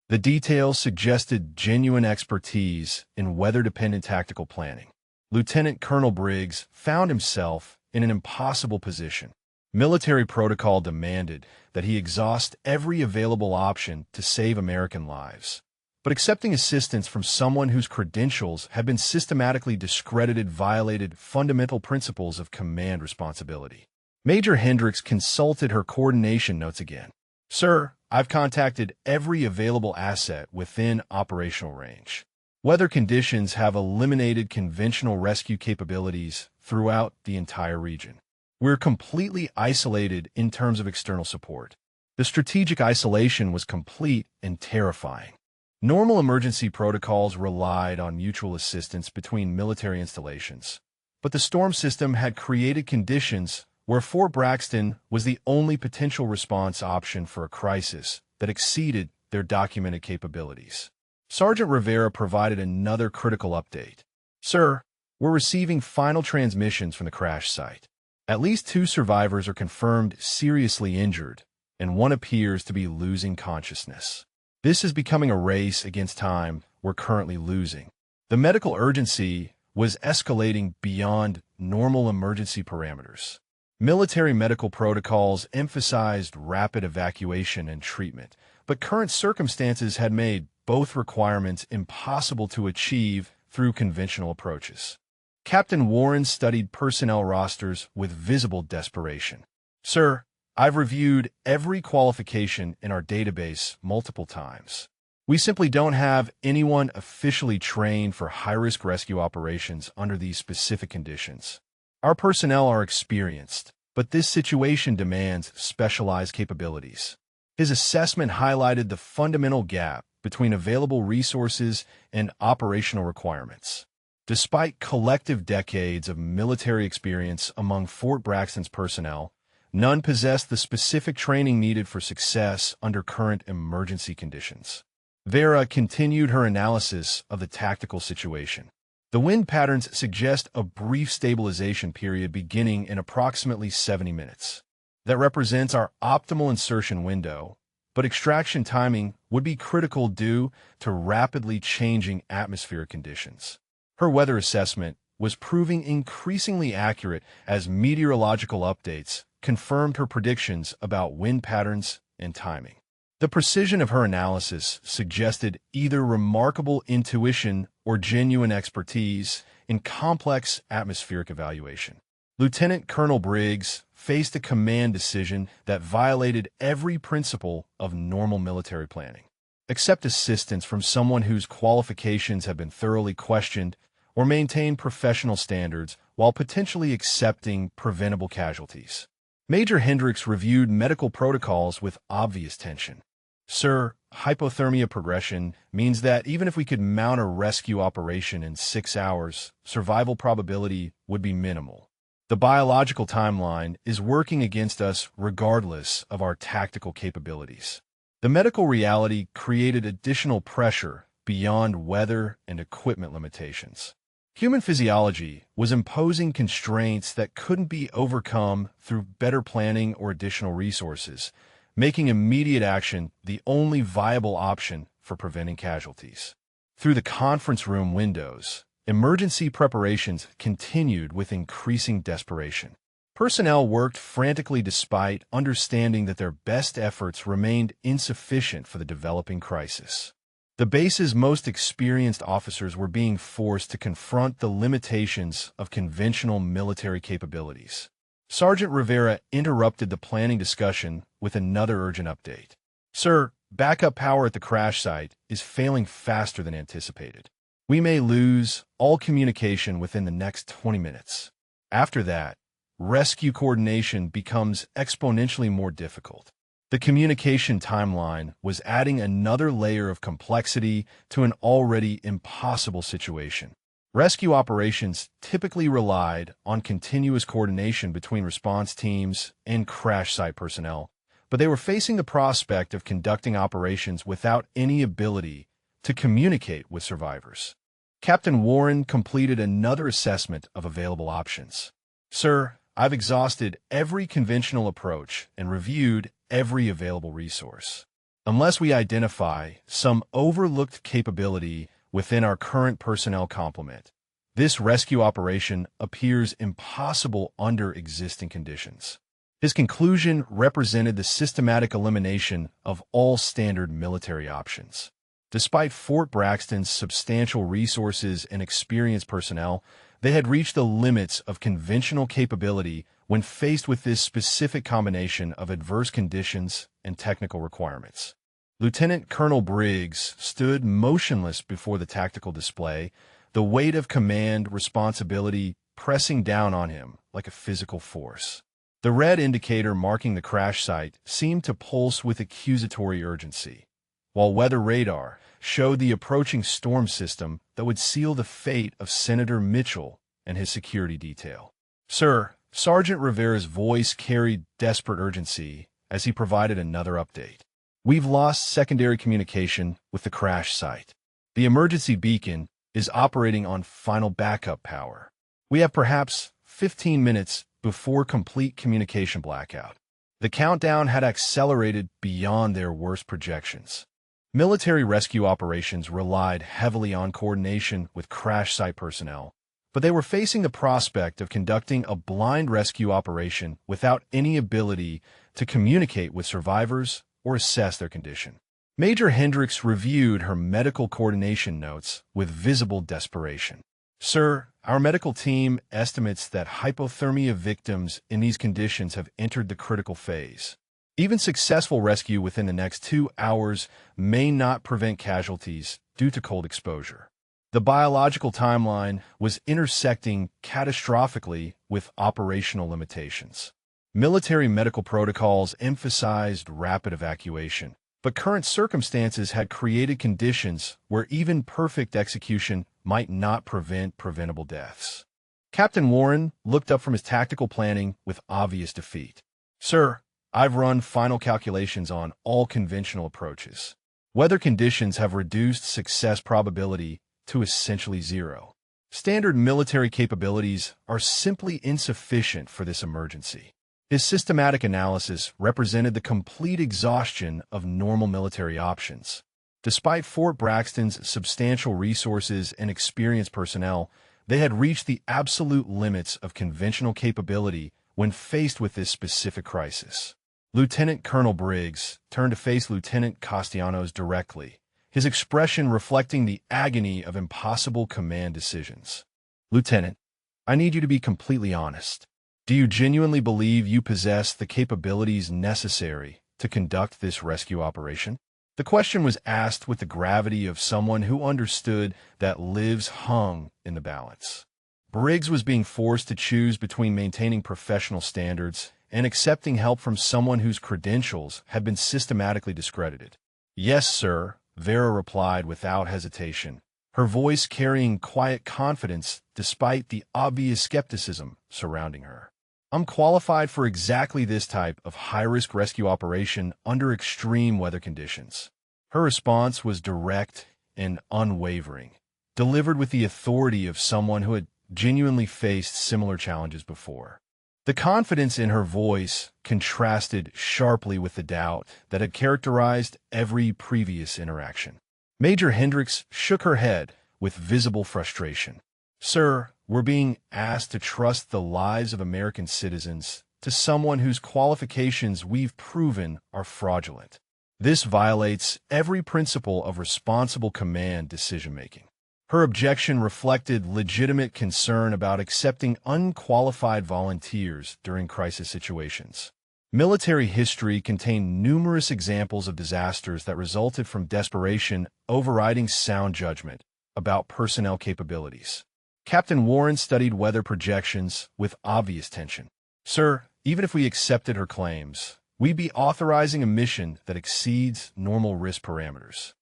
The details suggested genuine expertise in weather-dependent tactical planning. Lieutenant Colonel Briggs found himself in an impossible position. Military protocol demanded that he exhaust every available option to save American lives. But accepting assistance from someone whose credentials had been systematically discredited violated fundamental principles of command responsibility. Major Hendricks consulted her coordination notes again. Sir, I've contacted every available asset within operational range. Weather conditions have eliminated conventional rescue capabilities throughout the entire region. We're completely isolated in terms of external support. The strategic isolation was complete and terrifying. Normal emergency protocols relied on mutual assistance between military installations, but the storm system had created conditions where Fort Braxton was the only potential response option for a crisis that exceeded their documented capabilities. Sergeant Rivera provided another critical update. Sir, we're receiving final transmissions from the crash site. At least 2 survivors are confirmed seriously injured, and one appears to be losing consciousness. This is becoming a race against time we're currently losing. The medical urgency was escalating beyond normal emergency parameters. Military medical protocols emphasized rapid evacuation and treatment, but current circumstances had made both requirements impossible to achieve through conventional approaches. Captain Warren studied personnel rosters with visible desperation. Sir, I've reviewed every qualification in our database multiple times. We simply don't have anyone officially trained for high-risk rescue operations under these specific conditions. Our personnel are experienced, but this situation demands specialized capabilities. His assessment highlighted the fundamental gap between available resources and operational requirements. Despite collective decades of military experience among Fort Braxton's personnel, none possessed the specific training needed for success under current emergency conditions. Vera continued her analysis of the tactical situation. The wind patterns suggest a brief stabilization period beginning in approximately 70 minutes. That represents our optimal insertion window, but extraction timing would be critical due to rapidly changing atmospheric conditions. Her weather assessment was proving increasingly accurate as meteorological updates confirmed her predictions about wind patterns and timing. The precision of her analysis suggested either remarkable intuition or genuine expertise in complex atmospheric evaluation. Lieutenant Colonel Briggs faced a command decision that violated every principle of normal military planning. Accept assistance from someone whose qualifications have been thoroughly questioned, or maintain professional standards while potentially accepting preventable casualties. Major Hendricks reviewed medical protocols with obvious tension. Sir, hypothermia progression means that even if we could mount a rescue operation in 6 hours, survival probability would be minimal. The biological timeline is working against us regardless of our tactical capabilities. The medical reality created additional pressure beyond weather and equipment limitations. Human physiology was imposing constraints that couldn't be overcome through better planning or additional resources, making immediate action the only viable option for preventing casualties. Through the conference room windows, emergency preparations continued with increasing desperation. Personnel worked frantically despite understanding that their best efforts remained insufficient for the developing crisis. The base's most experienced officers were being forced to confront the limitations of conventional military capabilities. Sergeant Rivera interrupted the planning discussion with another urgent update. Sir, backup power at the crash site is failing faster than anticipated. We may lose all communication within the next 20 minutes. After that, rescue coordination becomes exponentially more difficult. The communication timeline was adding another layer of complexity to an already impossible situation. Rescue operations typically relied on continuous coordination between response teams and crash site personnel, but they were facing the prospect of conducting operations without any ability to communicate with survivors. Captain Warren completed another assessment of available options. Sir, I've exhausted every conventional approach and reviewed every available resource. Unless we identify some overlooked capability within our current personnel complement, this rescue operation appears impossible under existing conditions. His conclusion represented the systematic elimination of all standard military options. Despite Fort Braxton's substantial resources and experienced personnel, they had reached the limits of conventional capability when faced with this specific combination of adverse conditions and technical requirements. Lieutenant Colonel Briggs stood motionless before the tactical display, the weight of command responsibility pressing down on him like a physical force. The red indicator marking the crash site seemed to pulse with accusatory urgency, while weather radar showed the approaching storm system that would seal the fate of Senator Mitchell and his security detail. "Sir," Sergeant Rivera's voice carried desperate urgency as he provided another update. "We've lost secondary communication with the crash site. The emergency beacon is operating on final backup power. We have perhaps 15 minutes before complete communication blackout." The countdown had accelerated beyond their worst projections. Military rescue operations relied heavily on coordination with crash site personnel, but they were facing the prospect of conducting a blind rescue operation without any ability to communicate with survivors or assess their condition. Major Hendricks reviewed her medical coordination notes with visible desperation. "Sir, our medical team estimates that hypothermia victims in these conditions have entered the critical phase. Even successful rescue within the next 2 hours may not prevent casualties due to cold exposure." The biological timeline was intersecting catastrophically with operational limitations. Military medical protocols emphasized rapid evacuation, but current circumstances had created conditions where even perfect execution might not prevent preventable deaths. Captain Warren looked up from his tactical planning with obvious defeat. "Sir, I've run final calculations on all conventional approaches. Weather conditions have reduced success probability to essentially zero. Standard military capabilities are simply insufficient for this emergency." His systematic analysis represented the complete exhaustion of normal military options. Despite Fort Braxton's substantial resources and experienced personnel, they had reached the absolute limits of conventional capability when faced with this specific crisis. Lieutenant Colonel Briggs turned to face Lieutenant Castellanos directly, his expression reflecting the agony of impossible command decisions. "Lieutenant, I need you to be completely honest. Do you genuinely believe you possess the capabilities necessary to conduct this rescue operation?" The question was asked with the gravity of someone who understood that lives hung in the balance. Briggs was being forced to choose between maintaining professional standards and accepting help from someone whose credentials had been systematically discredited. "Yes, sir," Vera replied without hesitation, her voice carrying quiet confidence despite the obvious skepticism surrounding her. "I'm qualified for exactly this type of high-risk rescue operation under extreme weather conditions." Her response was direct and unwavering, delivered with the authority of someone who had genuinely faced similar challenges before. The confidence in her voice contrasted sharply with the doubt that had characterized every previous interaction. Major Hendricks shook her head with visible frustration. "Sir, we're being asked to trust the lives of American citizens to someone whose qualifications we've proven are fraudulent. This violates every principle of responsible command decision-making." Her objection reflected legitimate concern about accepting unqualified volunteers during crisis situations. Military history contained numerous examples of disasters that resulted from desperation overriding sound judgment about personnel capabilities. Captain Warren studied weather projections with obvious tension. "Sir, even if we accepted her claims, we'd be authorizing a mission that exceeds normal risk parameters.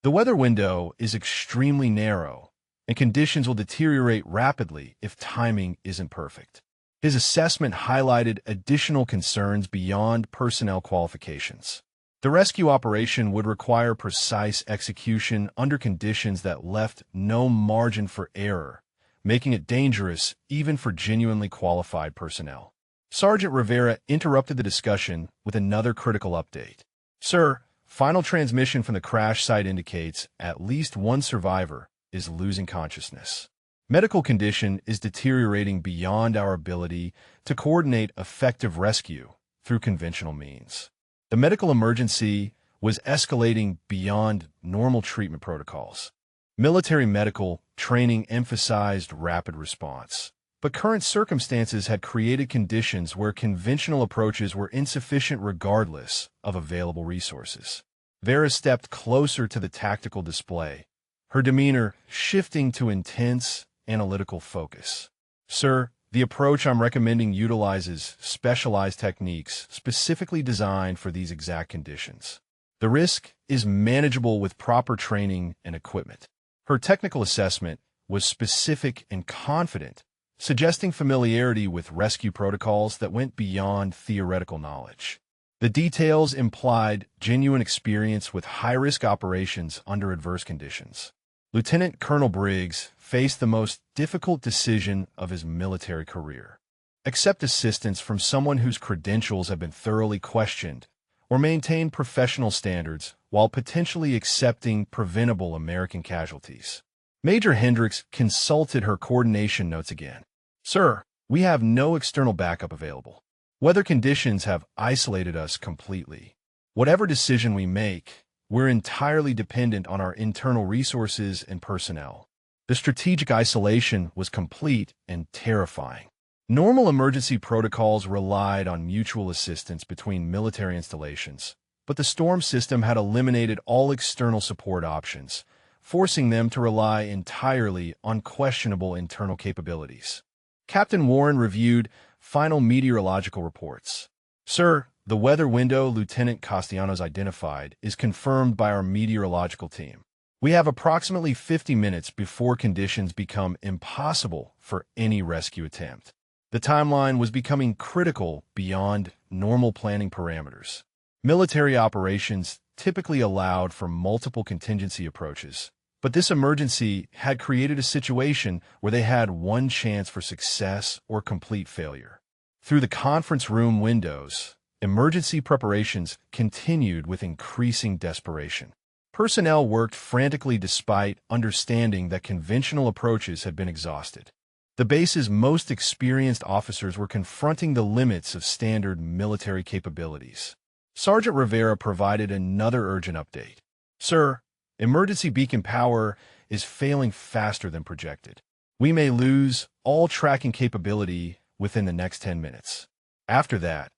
The weather window is extremely narrow, and conditions will deteriorate rapidly if timing isn't perfect." His assessment highlighted additional concerns beyond personnel qualifications. The rescue operation would require precise execution under conditions that left no margin for error, making it dangerous even for genuinely qualified personnel. Sergeant Rivera interrupted the discussion with another critical update. "Sir, final transmission from the crash site indicates at least one survivor is losing consciousness. Medical condition is deteriorating beyond our ability to coordinate effective rescue through conventional means." The medical emergency was escalating beyond normal treatment protocols. Military medical training emphasized rapid response, But current circumstances had created conditions where conventional approaches were insufficient regardless of available resources. Vera stepped closer to the tactical display, her demeanor shifting to intense, analytical focus. "Sir, the approach I'm recommending utilizes specialized techniques specifically designed for these exact conditions. The risk is manageable with proper training and equipment." Her technical assessment was specific and confident, suggesting familiarity with rescue protocols that went beyond theoretical knowledge. The details implied genuine experience with high-risk operations under adverse conditions. Lieutenant Colonel Briggs faced the most difficult decision of his military career. Accept assistance from someone whose credentials have been thoroughly questioned, or maintain professional standards while potentially accepting preventable American casualties. Major Hendricks consulted her coordination notes again. "Sir, we have no external backup available. Weather conditions have isolated us completely. Whatever decision we make, we're entirely dependent on our internal resources and personnel." The strategic isolation was complete and terrifying. Normal emergency protocols relied on mutual assistance between military installations, but the storm system had eliminated all external support options, forcing them to rely entirely on questionable internal capabilities. Captain Warren reviewed final meteorological reports. "Sir, the weather window Lieutenant Castellanos identified is confirmed by our meteorological team. We have approximately 50 minutes before conditions become impossible for any rescue attempt." The timeline was becoming critical beyond normal planning parameters. Military operations typically allowed for multiple contingency approaches, but this emergency had created a situation where they had one chance for success or complete failure. Through the conference room windows, emergency preparations continued with increasing desperation. Personnel worked frantically despite understanding that conventional approaches had been exhausted. The base's most experienced officers were confronting the limits of standard military capabilities. Sergeant Rivera provided another urgent update. "Sir, emergency beacon power is failing faster than projected. We may lose all tracking capability within the next 10 minutes. After that,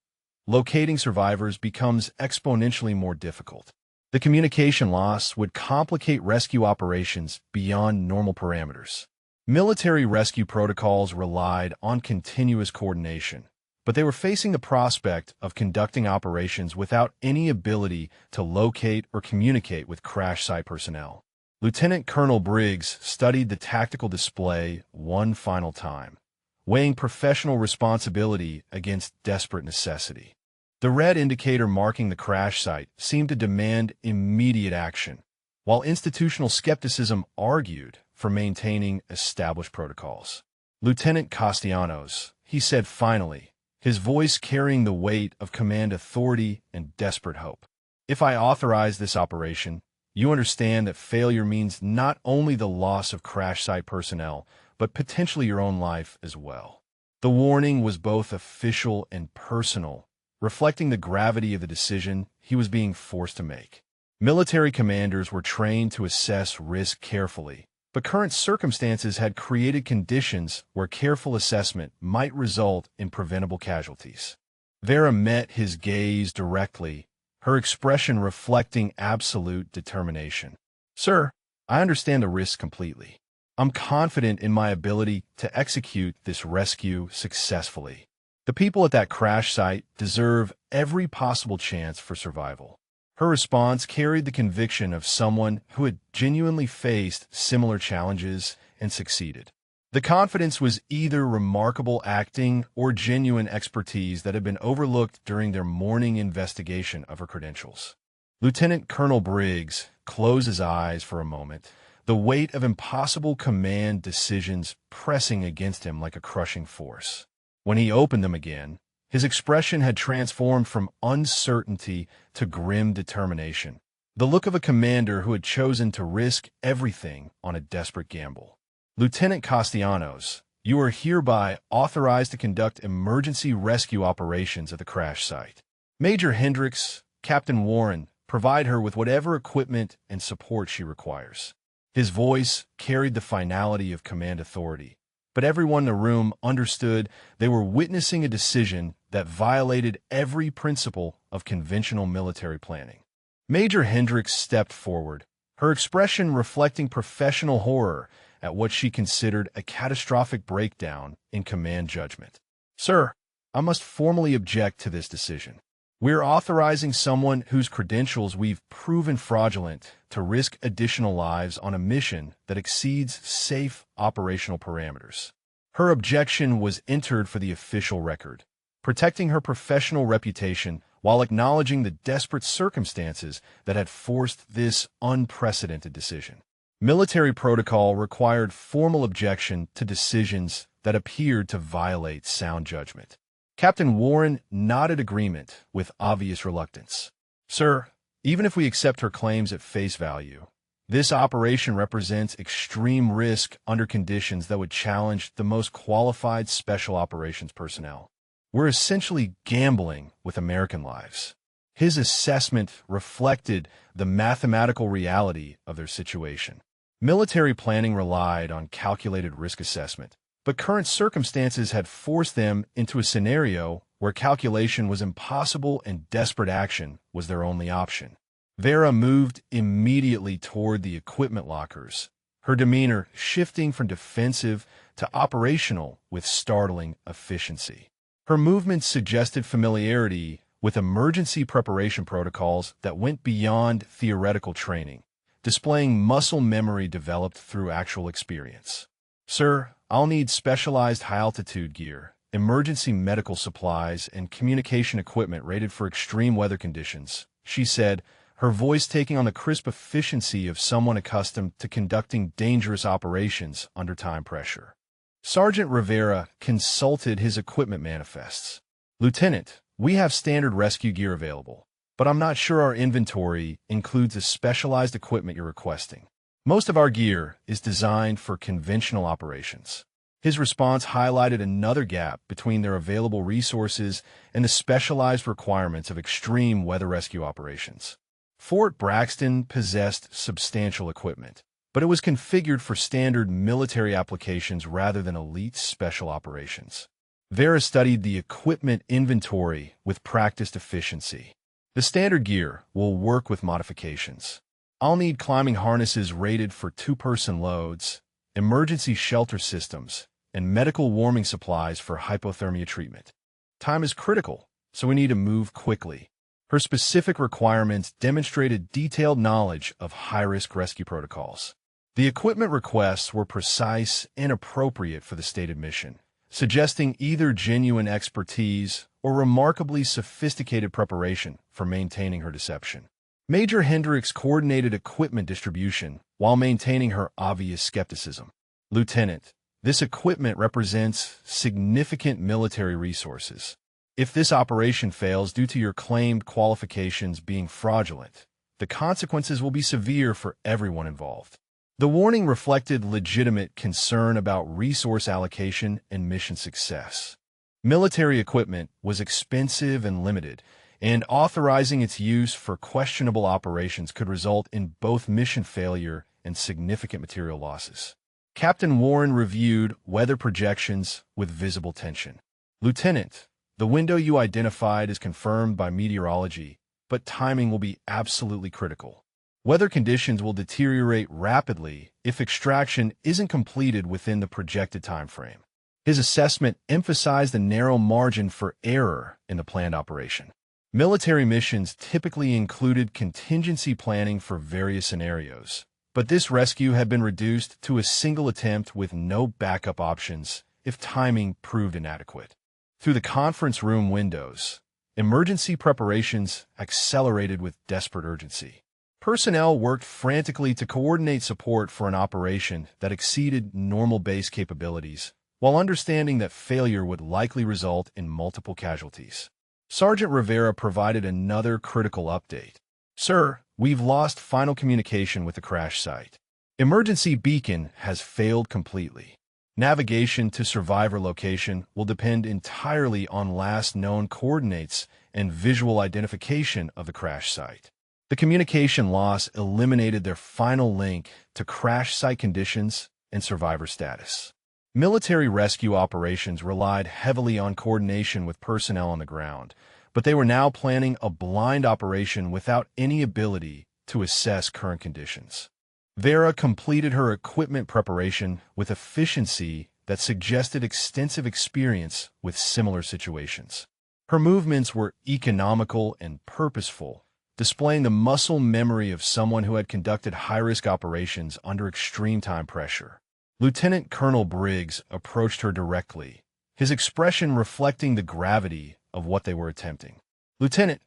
locating survivors becomes exponentially more difficult. The communication loss would complicate rescue operations beyond normal parameters." Military rescue protocols relied on continuous coordination, but they were facing the prospect of conducting operations without any ability to locate or communicate with crash site personnel. Lieutenant Colonel Briggs studied the tactical display one final time, weighing professional responsibility against desperate necessity. The red indicator marking the crash site seemed to demand immediate action, while institutional skepticism argued for maintaining established protocols. "Lieutenant Castellanos," he said finally, his voice carrying the weight of command authority and desperate hope. "If I authorize this operation, you understand that failure means not only the loss of crash site personnel, but potentially your own life as well." The warning was both official and personal, reflecting the gravity of the decision he was being forced to make. Military commanders were trained to assess risk carefully, but current circumstances had created conditions where careful assessment might result in preventable casualties. Vera met his gaze directly, her expression reflecting absolute determination. "Sir, I understand the risks completely. I'm confident in my ability to execute this rescue successfully. The people at that crash site deserve every possible chance for survival." Her response carried the conviction of someone who had genuinely faced similar challenges and succeeded. The confidence was either remarkable acting or genuine expertise that had been overlooked during their morning investigation of her credentials. Lieutenant Colonel Briggs closed his eyes for a moment, the weight of impossible command decisions pressing against him like a crushing force. When he opened them again, his expression had transformed from uncertainty to grim determination, the look of a commander who had chosen to risk everything on a desperate gamble. "Lieutenant Castellanos, you are hereby authorized to conduct emergency rescue operations at the crash site. Major Hendricks, Captain Warren, provide her with whatever equipment and support she requires." His voice carried the finality of command authority, but everyone in the room understood they were witnessing a decision that violated every principle of conventional military planning. Major Hendricks stepped forward, her expression reflecting professional horror at what she considered a catastrophic breakdown in command judgment. "Sir, I must formally object to this decision. We're authorizing someone whose credentials we've proven fraudulent to risk additional lives on a mission that exceeds safe operational parameters." Her objection was entered for the official record, protecting her professional reputation while acknowledging the desperate circumstances that had forced this unprecedented decision. Military protocol required formal objection to decisions that appeared to violate sound judgment. Captain Warren nodded agreement with obvious reluctance. "Sir, even if we accept her claims at face value, this operation represents extreme risk under conditions that would challenge the most qualified special operations personnel. We're essentially gambling with American lives." His assessment reflected the mathematical reality of their situation. Military planning relied on calculated risk assessment, but current circumstances had forced them into a scenario where calculation was impossible and desperate action was their only option. Vera moved immediately toward the equipment lockers, her demeanor shifting from defensive to operational with startling efficiency. Her movements suggested familiarity with emergency preparation protocols that went beyond theoretical training, displaying muscle memory developed through actual experience. "Sir, I'll need specialized high-altitude gear, emergency medical supplies, and communication equipment rated for extreme weather conditions," she said, her voice taking on the crisp efficiency of someone accustomed to conducting dangerous operations under time pressure. Sergeant Rivera consulted his equipment manifests. "Lieutenant, we have standard rescue gear available, but I'm not sure our inventory includes the specialized equipment you're requesting. Most of our gear is designed for conventional operations." His response highlighted another gap between their available resources and the specialized requirements of extreme weather rescue operations. Fort Braxton possessed substantial equipment, but it was configured for standard military applications rather than elite special operations. Vera studied the equipment inventory with practiced efficiency. "The standard gear will work with modifications. I'll need climbing harnesses rated for two-person loads, emergency shelter systems, and medical warming supplies for hypothermia treatment. Time is critical, so we need to move quickly." Her specific requirements demonstrated detailed knowledge of high-risk rescue protocols. The equipment requests were precise and appropriate for the stated mission, suggesting either genuine expertise or remarkably sophisticated preparation for maintaining her deception. Major Hendricks coordinated equipment distribution while maintaining her obvious skepticism. "Lieutenant, this equipment represents significant military resources. If this operation fails due to your claimed qualifications being fraudulent, the consequences will be severe for everyone involved." The warning reflected legitimate concern about resource allocation and mission success. Military equipment was expensive and limited, and authorizing its use for questionable operations could result in both mission failure and significant material losses. Captain Warren reviewed weather projections with visible tension. "Lieutenant, the window you identified is confirmed by meteorology, but timing will be absolutely critical. Weather conditions will deteriorate rapidly if extraction isn't completed within the projected time frame." His assessment emphasized the narrow margin for error in the planned operation. Military missions typically included contingency planning for various scenarios, but this rescue had been reduced to a single attempt with no backup options if timing proved inadequate. Through the conference room windows, emergency preparations accelerated with desperate urgency. Personnel worked frantically to coordinate support for an operation that exceeded normal base capabilities, while understanding that failure would likely result in multiple casualties. Sergeant Rivera provided another critical update. "Sir, we've lost final communication with the crash site. Emergency beacon has failed completely. Navigation to survivor location will depend entirely on last known coordinates and visual identification of the crash site." The communication loss eliminated their final link to crash site conditions and survivor status. Military rescue operations relied heavily on coordination with personnel on the ground, but they were now planning a blind operation without any ability to assess current conditions. Vera completed her equipment preparation with efficiency that suggested extensive experience with similar situations. Her movements were economical and purposeful, displaying the muscle memory of someone who had conducted high-risk operations under extreme time pressure. Lieutenant Colonel Briggs approached her directly, his expression reflecting the gravity of what they were attempting. "Lieutenant,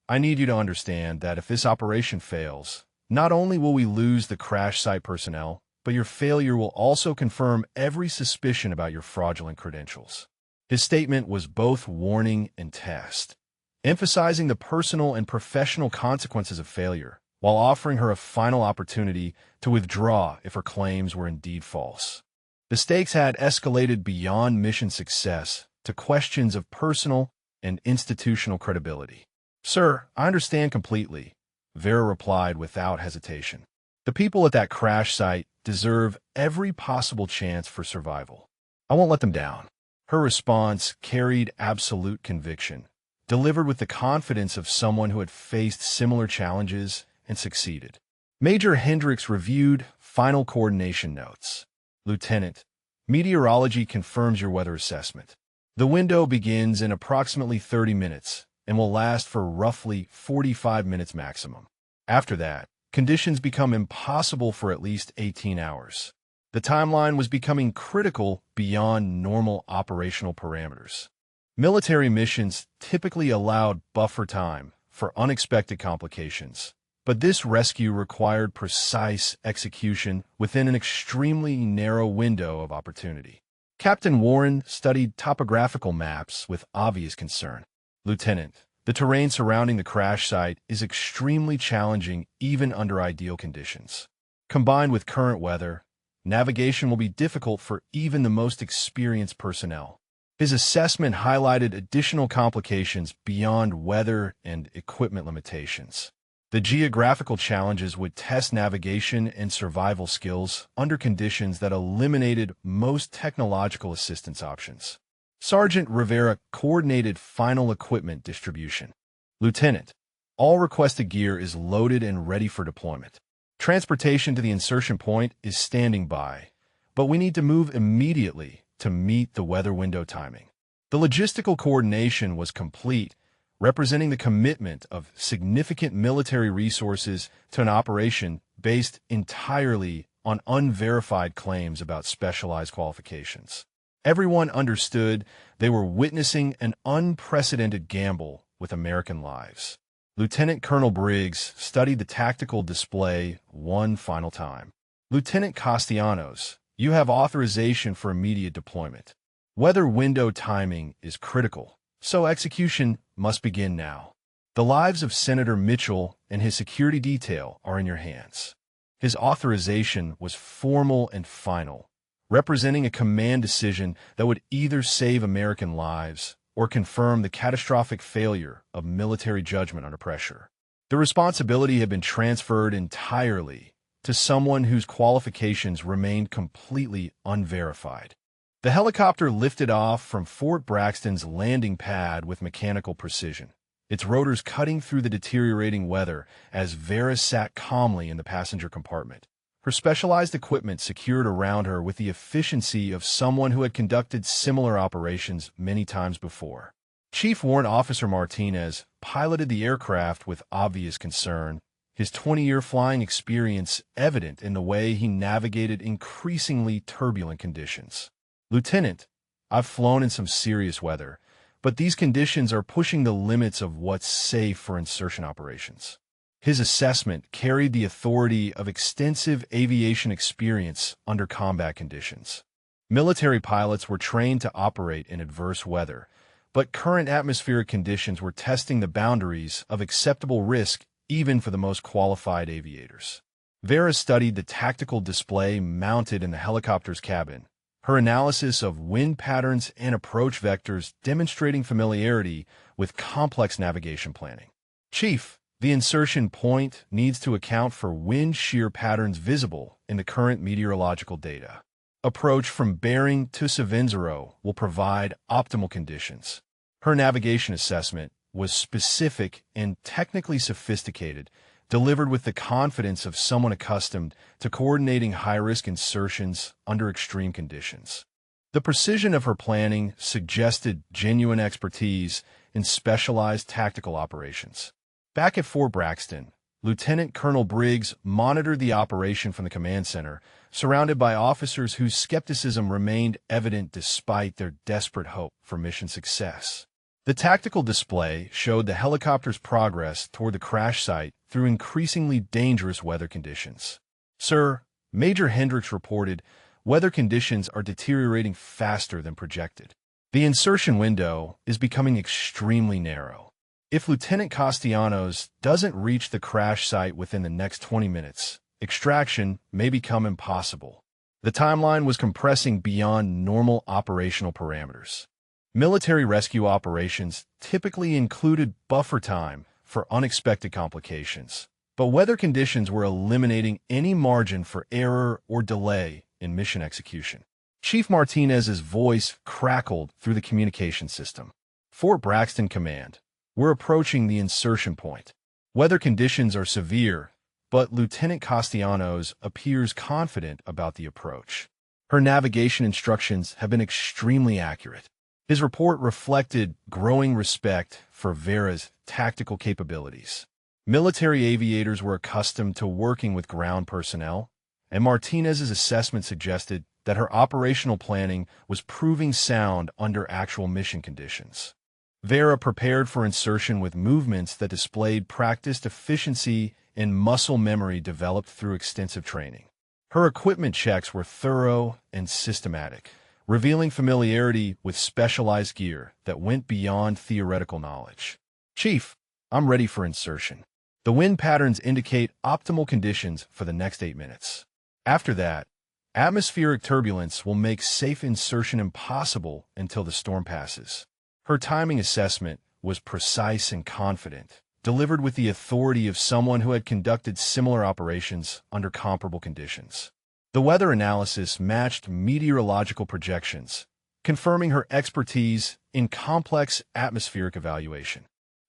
I need you to understand that if this operation fails, not only will we lose the crash site personnel, but your failure will also confirm every suspicion about your fraudulent credentials." His statement was both warning and test, emphasizing the personal and professional consequences of failure, while offering her a final opportunity to withdraw if her claims were indeed false. The stakes had escalated beyond mission success to questions of personal and institutional credibility. "Sir, I understand completely," Vera replied without hesitation. "The people at that crash site deserve every possible chance for survival. I won't let them down." Her response carried absolute conviction, delivered with the confidence of someone who had faced similar challenges and succeeded. Major Hendricks reviewed final coordination notes. "Lieutenant, meteorology confirms your weather assessment. The window begins in approximately 30 minutes and will last for roughly 45 minutes maximum. After that, conditions become impossible for at least 18 hours. The timeline was becoming critical beyond normal operational parameters. Military missions typically allowed buffer time for unexpected complications, but this rescue required precise execution within an extremely narrow window of opportunity. Captain Warren studied topographical maps with obvious concern. "Lieutenant, the terrain surrounding the crash site is extremely challenging even under ideal conditions. Combined with current weather, navigation will be difficult for even the most experienced personnel." His assessment highlighted additional complications beyond weather and equipment limitations. The geographical challenges would test navigation and survival skills under conditions that eliminated most technological assistance options. Sergeant Rivera coordinated final equipment distribution. "Lieutenant, all requested gear is loaded and ready for deployment. Transportation to the insertion point is standing by, but we need to move immediately to meet the weather window timing." The logistical coordination was complete, representing the commitment of significant military resources to an operation based entirely on unverified claims about specialized qualifications. Everyone understood they were witnessing an unprecedented gamble with American lives. Lieutenant Colonel Briggs studied the tactical display one final time. "Lieutenant Castellanos, you have authorization for immediate deployment. Weather window timing is critical, so execution must begin now. The lives of Senator Mitchell and his security detail are in your hands." His authorization was formal and final, representing a command decision that would either save American lives or confirm the catastrophic failure of military judgment under pressure. The responsibility had been transferred entirely to someone whose qualifications remained completely unverified. The helicopter lifted off from Fort Braxton's landing pad with mechanical precision, its rotors cutting through the deteriorating weather as Vera sat calmly in the passenger compartment, her specialized equipment secured around her with the efficiency of someone who had conducted similar operations many times before. Chief Warrant Officer Martinez piloted the aircraft with obvious concern, his 20-year flying experience evident in the way he navigated increasingly turbulent conditions. "Lieutenant, I've flown in some serious weather, but these conditions are pushing the limits of what's safe for insertion operations." His assessment carried the authority of extensive aviation experience under combat conditions. Military pilots were trained to operate in adverse weather, but current atmospheric conditions were testing the boundaries of acceptable risk even for the most qualified aviators. Vera studied the tactical display mounted in the helicopter's cabin, her analysis of wind patterns and approach vectors demonstrating familiarity with complex navigation planning. "Chief, the insertion point needs to account for wind shear patterns visible in the current meteorological data." approach from Bering to Savinzero will provide optimal conditions. Her navigation assessment was specific and technically sophisticated, delivered with the confidence of someone accustomed to coordinating high-risk insertions under extreme conditions. The precision of her planning suggested genuine expertise in specialized tactical operations. Back at Fort Braxton, Lieutenant Colonel Briggs monitored the operation from the command center, surrounded by officers whose skepticism remained evident despite their desperate hope for mission success. The tactical display showed the helicopter's progress toward the crash site through increasingly dangerous weather conditions. "Sir," Major Hendricks reported, "weather conditions are deteriorating faster than projected. The insertion window is becoming extremely narrow. If Lieutenant Castellanos doesn't reach the crash site within the next 20 minutes, extraction may become impossible." The timeline was compressing beyond normal operational parameters. Military rescue operations typically included buffer time for unexpected complications, but weather conditions were eliminating any margin for error or delay in mission execution. Chief Martinez's voice crackled through the communication system. "Fort Braxton Command, we're approaching the insertion point. Weather conditions are severe, but Lieutenant Castellanos appears confident about the approach. Her navigation instructions have been extremely accurate." His report reflected growing respect for Vera's tactical capabilities. Military aviators were accustomed to working with ground personnel, and Martinez's assessment suggested that her operational planning was proving sound under actual mission conditions. Vera prepared for insertion with movements that displayed practiced efficiency and muscle memory developed through extensive training. Her equipment checks were thorough and systematic, revealing familiarity with specialized gear that went beyond theoretical knowledge. "Chief, I'm ready for insertion. The wind patterns indicate optimal conditions for the next 8 minutes. After that, atmospheric turbulence will make safe insertion impossible until the storm passes." Her timing assessment was precise and confident, delivered with the authority of someone who had conducted similar operations under comparable conditions. The weather analysis matched meteorological projections, confirming her expertise in complex atmospheric evaluation.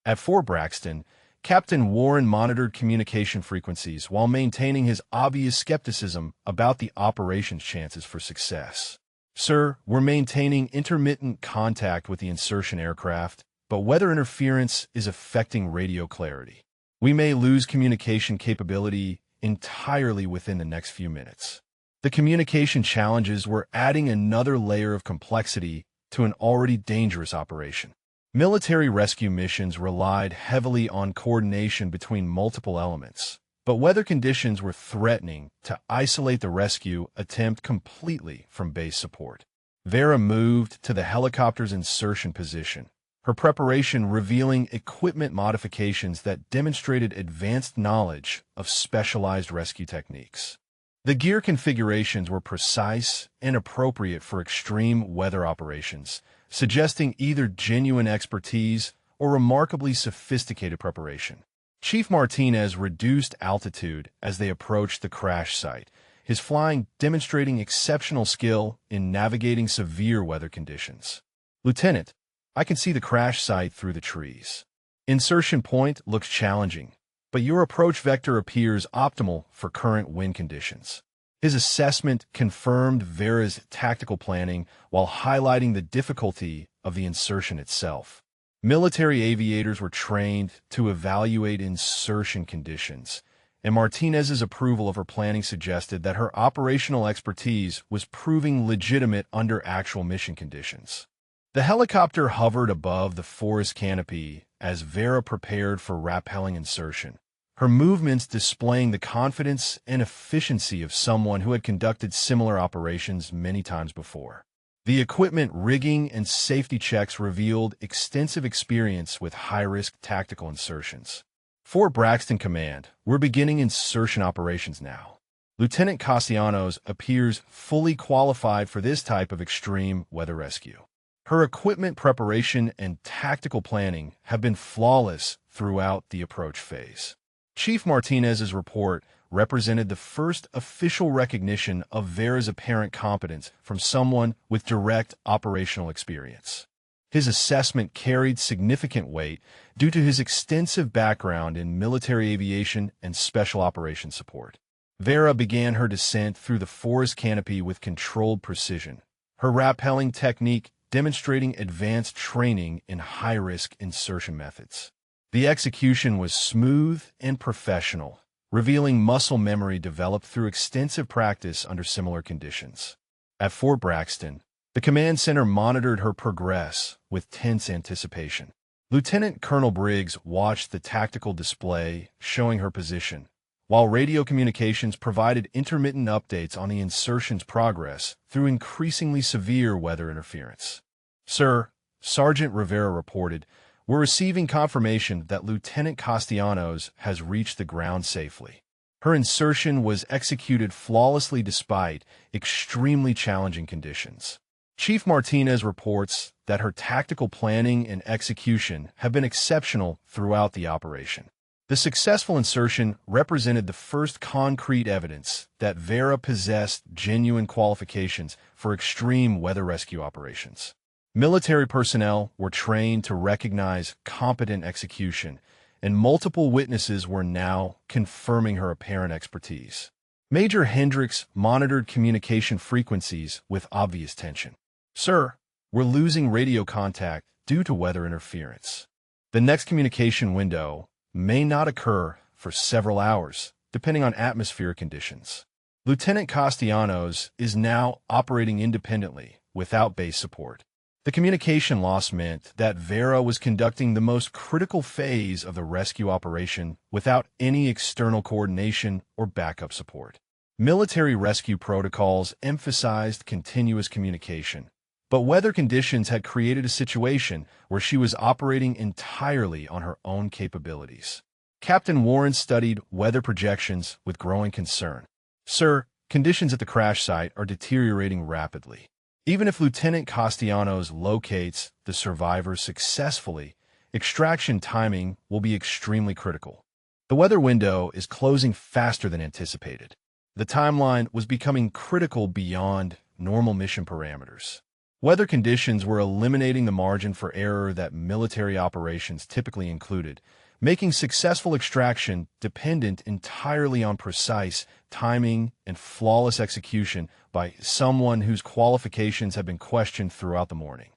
At Fort Braxton, Captain Warren monitored communication frequencies while maintaining his obvious skepticism about the operation's chances for success. "Sir, we're maintaining intermittent contact with the insertion aircraft, but weather interference is affecting radio clarity. We may lose communication capability entirely within the next few minutes." The communication challenges were adding another layer of complexity to an already dangerous operation. Military rescue missions relied heavily on coordination between multiple elements, but weather conditions were threatening to isolate the rescue attempt completely from base support. Vera moved to the helicopter's insertion position, her preparation revealing equipment modifications that demonstrated advanced knowledge of specialized rescue techniques. The gear configurations were precise and appropriate for extreme weather operations, suggesting either genuine expertise or remarkably sophisticated preparation. Chief Martinez reduced altitude as they approached the crash site, his flying demonstrating exceptional skill in navigating severe weather conditions. "Lieutenant, I can see the crash site through the trees. Insertion point looks challenging, but your approach vector appears optimal for current wind conditions." His assessment confirmed Vera's tactical planning while highlighting the difficulty of the insertion itself. Military aviators were trained to evaluate insertion conditions, and Martinez's approval of her planning suggested that her operational expertise was proving legitimate under actual mission conditions. The helicopter hovered above the forest canopy as Vera prepared for rappelling insertion, her movements displaying the confidence and efficiency of someone who had conducted similar operations many times before. The equipment rigging and safety checks revealed extensive experience with high-risk tactical insertions. "Fort Braxton Command, we're beginning insertion operations now. Lieutenant Castellanos appears fully qualified for this type of extreme weather rescue. Her equipment preparation and tactical planning have been flawless throughout the approach phase." Chief Martinez's report represented the first official recognition of Vera's apparent competence from someone with direct operational experience. His assessment carried significant weight due to his extensive background in military aviation and special operations support. Vera began her descent through the forest canopy with controlled precision, her rappelling technique demonstrating advanced training in high-risk insertion methods. The execution was smooth and professional, revealing muscle memory developed through extensive practice under similar conditions. At Fort Braxton, the command center monitored her progress with tense anticipation. Lieutenant Colonel Briggs watched the tactical display showing her position, while radio communications provided intermittent updates on the insertion's progress through increasingly severe weather interference. "Sir," Sergeant Rivera reported, "we're receiving confirmation that Lieutenant Castellanos has reached the ground safely. Her insertion was executed flawlessly despite extremely challenging conditions." Chief Martinez reports that her tactical planning and execution have been exceptional throughout the operation. The successful insertion represented the first concrete evidence that Vera possessed genuine qualifications for extreme weather rescue operations. Military personnel were trained to recognize competent execution, and multiple witnesses were now confirming her apparent expertise. Major Hendricks monitored communication frequencies with obvious tension. "Sir, we're losing radio contact due to weather interference. The next communication window may not occur for several hours, depending on atmospheric conditions." Lieutenant Castellanos is now operating independently without base support. The communication loss meant that Vera was conducting the most critical phase of the rescue operation without any external coordination or backup support. Military rescue protocols emphasized continuous communication, but weather conditions had created a situation where she was operating entirely on her own capabilities. Captain Warren studied weather projections with growing concern. "Sir, conditions at the crash site are deteriorating rapidly. Even if Lieutenant Castellanos locates the survivors successfully, extraction timing will be extremely critical. The weather window is closing faster than anticipated." The timeline was becoming critical beyond normal mission parameters. Weather conditions were eliminating the margin for error that military operations typically included, making successful extraction dependent entirely on precise timing and flawless execution by someone whose qualifications had been questioned throughout the morning.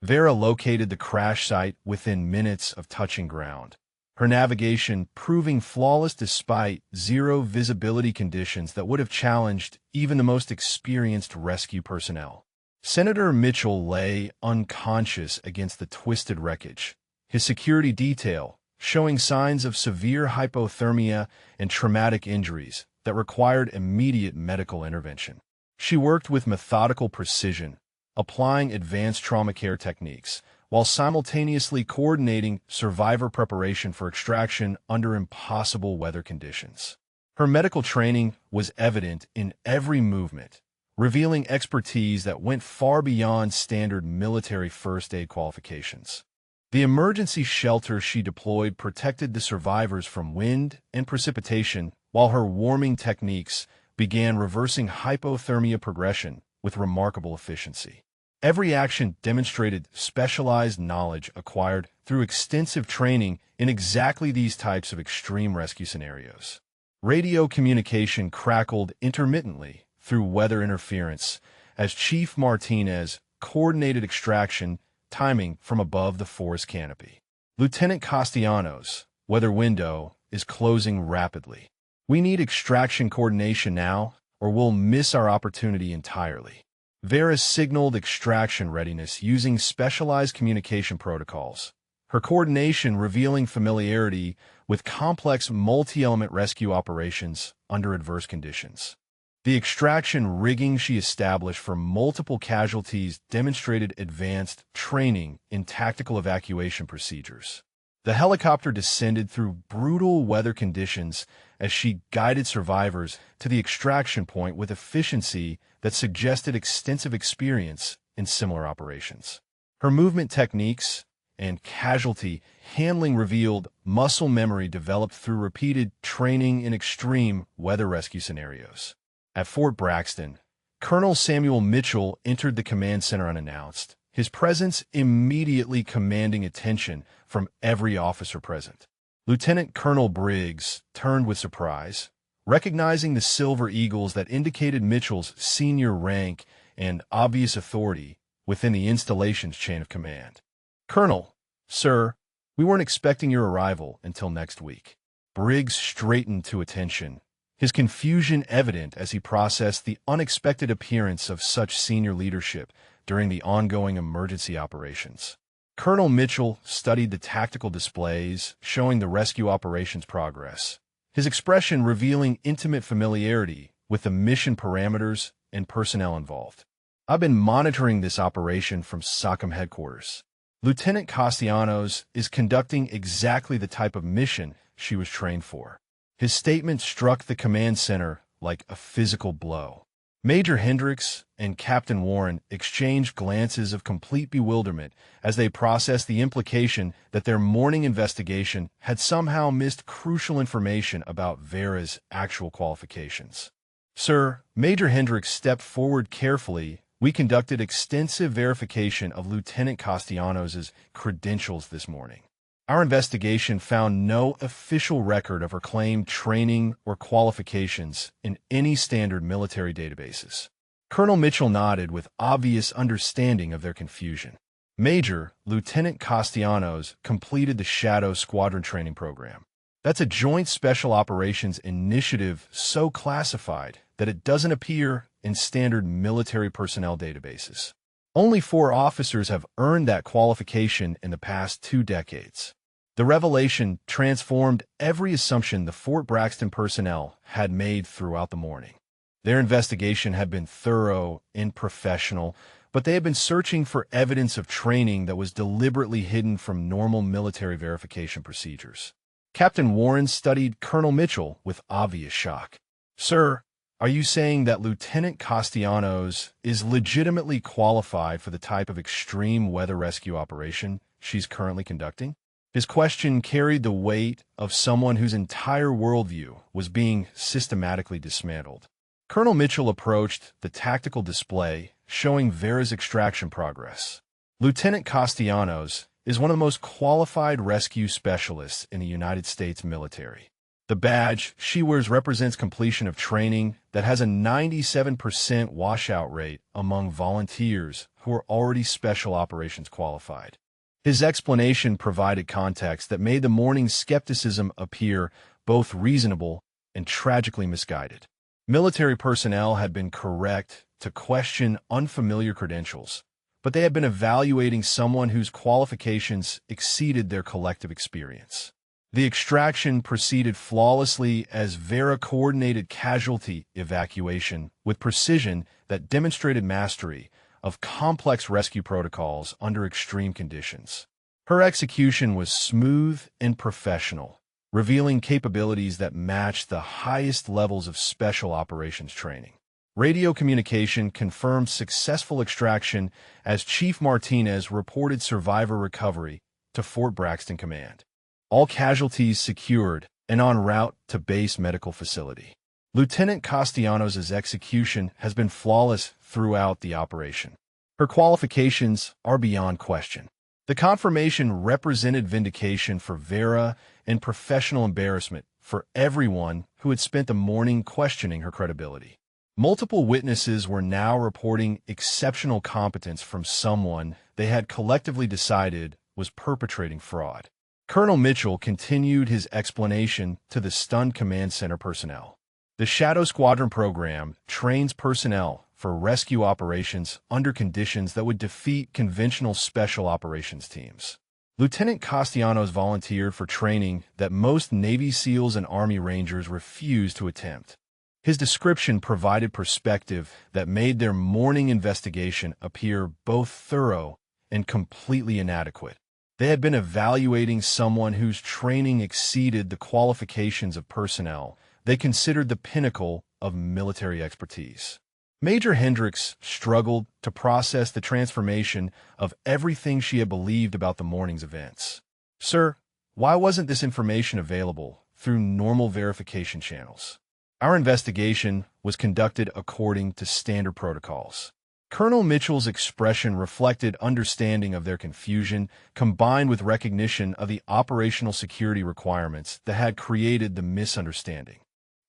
Vera located the crash site within minutes of touching ground, her navigation proving flawless despite zero visibility conditions that would have challenged even the most experienced rescue personnel. Senator Mitchell lay unconscious against the twisted wreckage, his security detail showing signs of severe hypothermia and traumatic injuries that required immediate medical intervention. She worked with methodical precision, applying advanced trauma care techniques, while simultaneously coordinating survivor preparation for extraction under impossible weather conditions. Her medical training was evident in every movement, revealing expertise that went far beyond standard military first aid qualifications. The emergency shelter she deployed protected the survivors from wind and precipitation, while her warming techniques began reversing hypothermia progression with remarkable efficiency. Every action demonstrated specialized knowledge acquired through extensive training in exactly these types of extreme rescue scenarios. Radio communication crackled intermittently through weather interference as Chief Martinez coordinated extraction timing from above the forest canopy. "Lieutenant Castellanos, weather window is closing rapidly. We need extraction coordination now, or we'll miss our opportunity entirely." Vera signaled extraction readiness using specialized communication protocols, her coordination revealing familiarity with complex multi-element rescue operations under adverse conditions. The extraction rigging she established for multiple casualties demonstrated advanced training in tactical evacuation procedures. The helicopter descended through brutal weather conditions as she guided survivors to the extraction point with efficiency that suggested extensive experience in similar operations. Her movement techniques, and casualty handling revealed muscle memory developed through repeated training in extreme weather rescue scenarios. At Fort Braxton, Colonel Samuel Mitchell entered the command center unannounced, his presence immediately commanding attention from every officer present. Lieutenant Colonel Briggs turned with surprise, recognizing the silver eagles that indicated Mitchell's senior rank and obvious authority within the installation's chain of command. "Colonel, sir, we weren't expecting your arrival until next week." Briggs straightened to attention, his confusion evident as he processed the unexpected appearance of such senior leadership during the ongoing emergency operations. Colonel Mitchell studied the tactical displays showing the rescue operations progress, his expression revealing intimate familiarity with the mission parameters and personnel involved. "I've been monitoring this operation from SOCOM headquarters. Lieutenant Castellanos is conducting exactly the type of mission she was trained for." His statement struck the command center like a physical blow. Major Hendricks and Captain Warren exchanged glances of complete bewilderment as they processed the implication that their morning investigation had somehow missed crucial information about Vera's actual qualifications. "Sir," Major Hendricks stepped forward carefully, "we conducted extensive verification of Lieutenant Castellanos' credentials this morning. Our investigation found no official record of her claimed training or qualifications in any standard military databases." Colonel Mitchell nodded with obvious understanding of their confusion. "Major, Lieutenant Castellanos completed the Shadow Squadron training program. That's a joint special operations initiative so classified that it doesn't appear in standard military personnel databases. Only 4 officers have earned that qualification in the past 2 decades." The revelation transformed every assumption the Fort Braxton personnel had made throughout the morning. Their investigation had been thorough and professional, but they had been searching for evidence of training that was deliberately hidden from normal military verification procedures. Captain Warren studied Colonel Mitchell with obvious shock. "Sir, are you saying that Lieutenant Castellanos is legitimately qualified for the type of extreme weather rescue operation she's currently conducting?" His question carried the weight of someone whose entire worldview was being systematically dismantled. Colonel Mitchell approached the tactical display showing Vera's extraction progress. "Lieutenant Castellanos is one of the most qualified rescue specialists in the United States military. The badge she wears represents completion of training that has a 97% washout rate among volunteers who are already special operations qualified." His explanation provided context that made the morning's skepticism appear both reasonable and tragically misguided. Military personnel had been correct to question unfamiliar credentials, but they had been evaluating someone whose qualifications exceeded their collective experience. The extraction proceeded flawlessly as Vera coordinated casualty evacuation with precision that demonstrated mastery of complex rescue protocols under extreme conditions. Her execution was smooth and professional, revealing capabilities that matched the highest levels of special operations training. Radio communication confirmed successful extraction as Chief Martinez reported survivor recovery to Fort Braxton Command. All casualties secured and en route to base medical facility. Lieutenant Castellanos' execution has been flawless throughout the operation. Her qualifications are beyond question. The confirmation represented vindication for Vera and professional embarrassment for everyone who had spent the morning questioning her credibility. Multiple witnesses were now reporting exceptional competence from someone they had collectively decided was perpetrating fraud. Colonel Mitchell continued his explanation to the stunned command center personnel. The Shadow Squadron program trains personnel for rescue operations under conditions that would defeat conventional special operations teams. Lieutenant Castellanos volunteered for training that most Navy SEALs and Army Rangers refused to attempt. His description provided perspective that made their morning investigation appear both thorough and completely inadequate. They had been evaluating someone whose training exceeded the qualifications of personnel they considered the pinnacle of military expertise. Major Hendricks struggled to process the transformation of everything she had believed about the morning's events. Sir, why wasn't this information available through normal verification channels? Our investigation was conducted according to standard protocols. Colonel Mitchell's expression reflected understanding of their confusion, combined with recognition of the operational security requirements that had created the misunderstanding.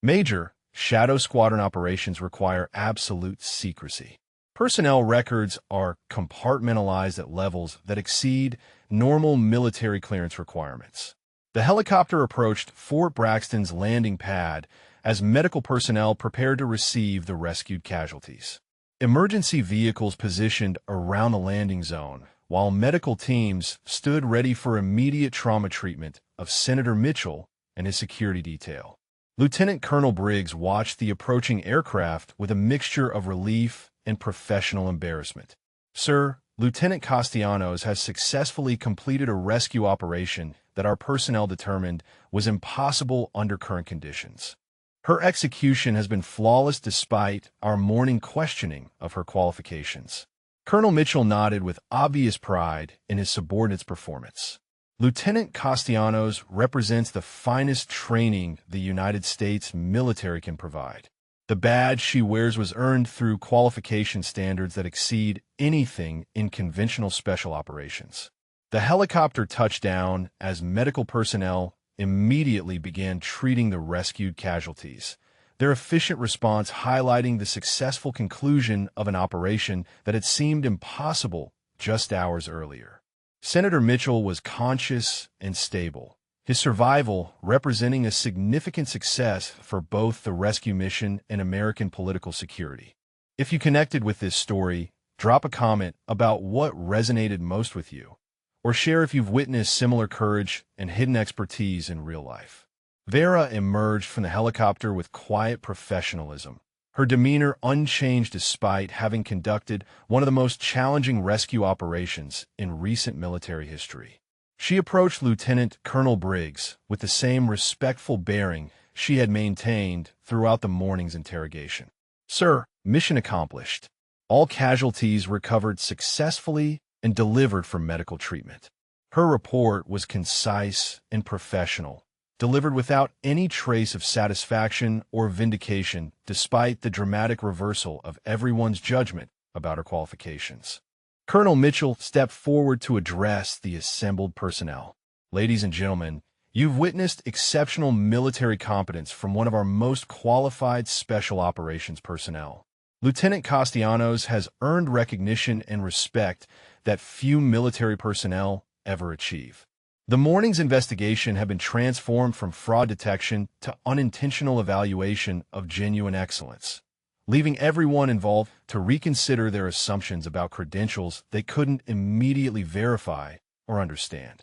Major, Shadow Squadron operations require absolute secrecy. Personnel records are compartmentalized at levels that exceed normal military clearance requirements. The helicopter approached Fort Braxton's landing pad as medical personnel prepared to receive the rescued casualties. Emergency vehicles positioned around the landing zone, while medical teams stood ready for immediate trauma treatment of Senator Mitchell and his security detail. Lieutenant Colonel Briggs watched the approaching aircraft with a mixture of relief and professional embarrassment. Sir, Lieutenant Castellanos has successfully completed a rescue operation that our personnel determined was impossible under current conditions. Her execution has been flawless despite our morning questioning of her qualifications. Colonel Mitchell nodded with obvious pride in his subordinate's performance. Lieutenant Castellanos represents the finest training the United States military can provide. The badge she wears was earned through qualification standards that exceed anything in conventional special operations. The helicopter touched down as medical personnel immediately began treating the rescued casualties, their efficient response highlighting the successful conclusion of an operation that had seemed impossible just hours earlier. Senator Mitchell was conscious and stable, his survival representing a significant success for both the rescue mission and American political security. If you connected with this story, drop a comment about what resonated most with you, or share if you've witnessed similar courage and hidden expertise in real life. Vera emerged from the helicopter with quiet professionalism, her demeanor unchanged despite having conducted one of the most challenging rescue operations in recent military history. She approached Lieutenant Colonel Briggs with the same respectful bearing she had maintained throughout the morning's interrogation. Sir, mission accomplished. All casualties recovered successfully and delivered for medical treatment. Her report was concise and professional, delivered without any trace of satisfaction or vindication despite the dramatic reversal of everyone's judgment about her qualifications. Colonel Mitchell stepped forward to address the assembled personnel. Ladies and gentlemen, you've witnessed exceptional military competence from one of our most qualified special operations personnel. Lieutenant Castellanos has earned recognition and respect that few military personnel ever achieve. The morning's investigation had been transformed from fraud detection to unintentional evaluation of genuine excellence, leaving everyone involved to reconsider their assumptions about credentials they couldn't immediately verify or understand.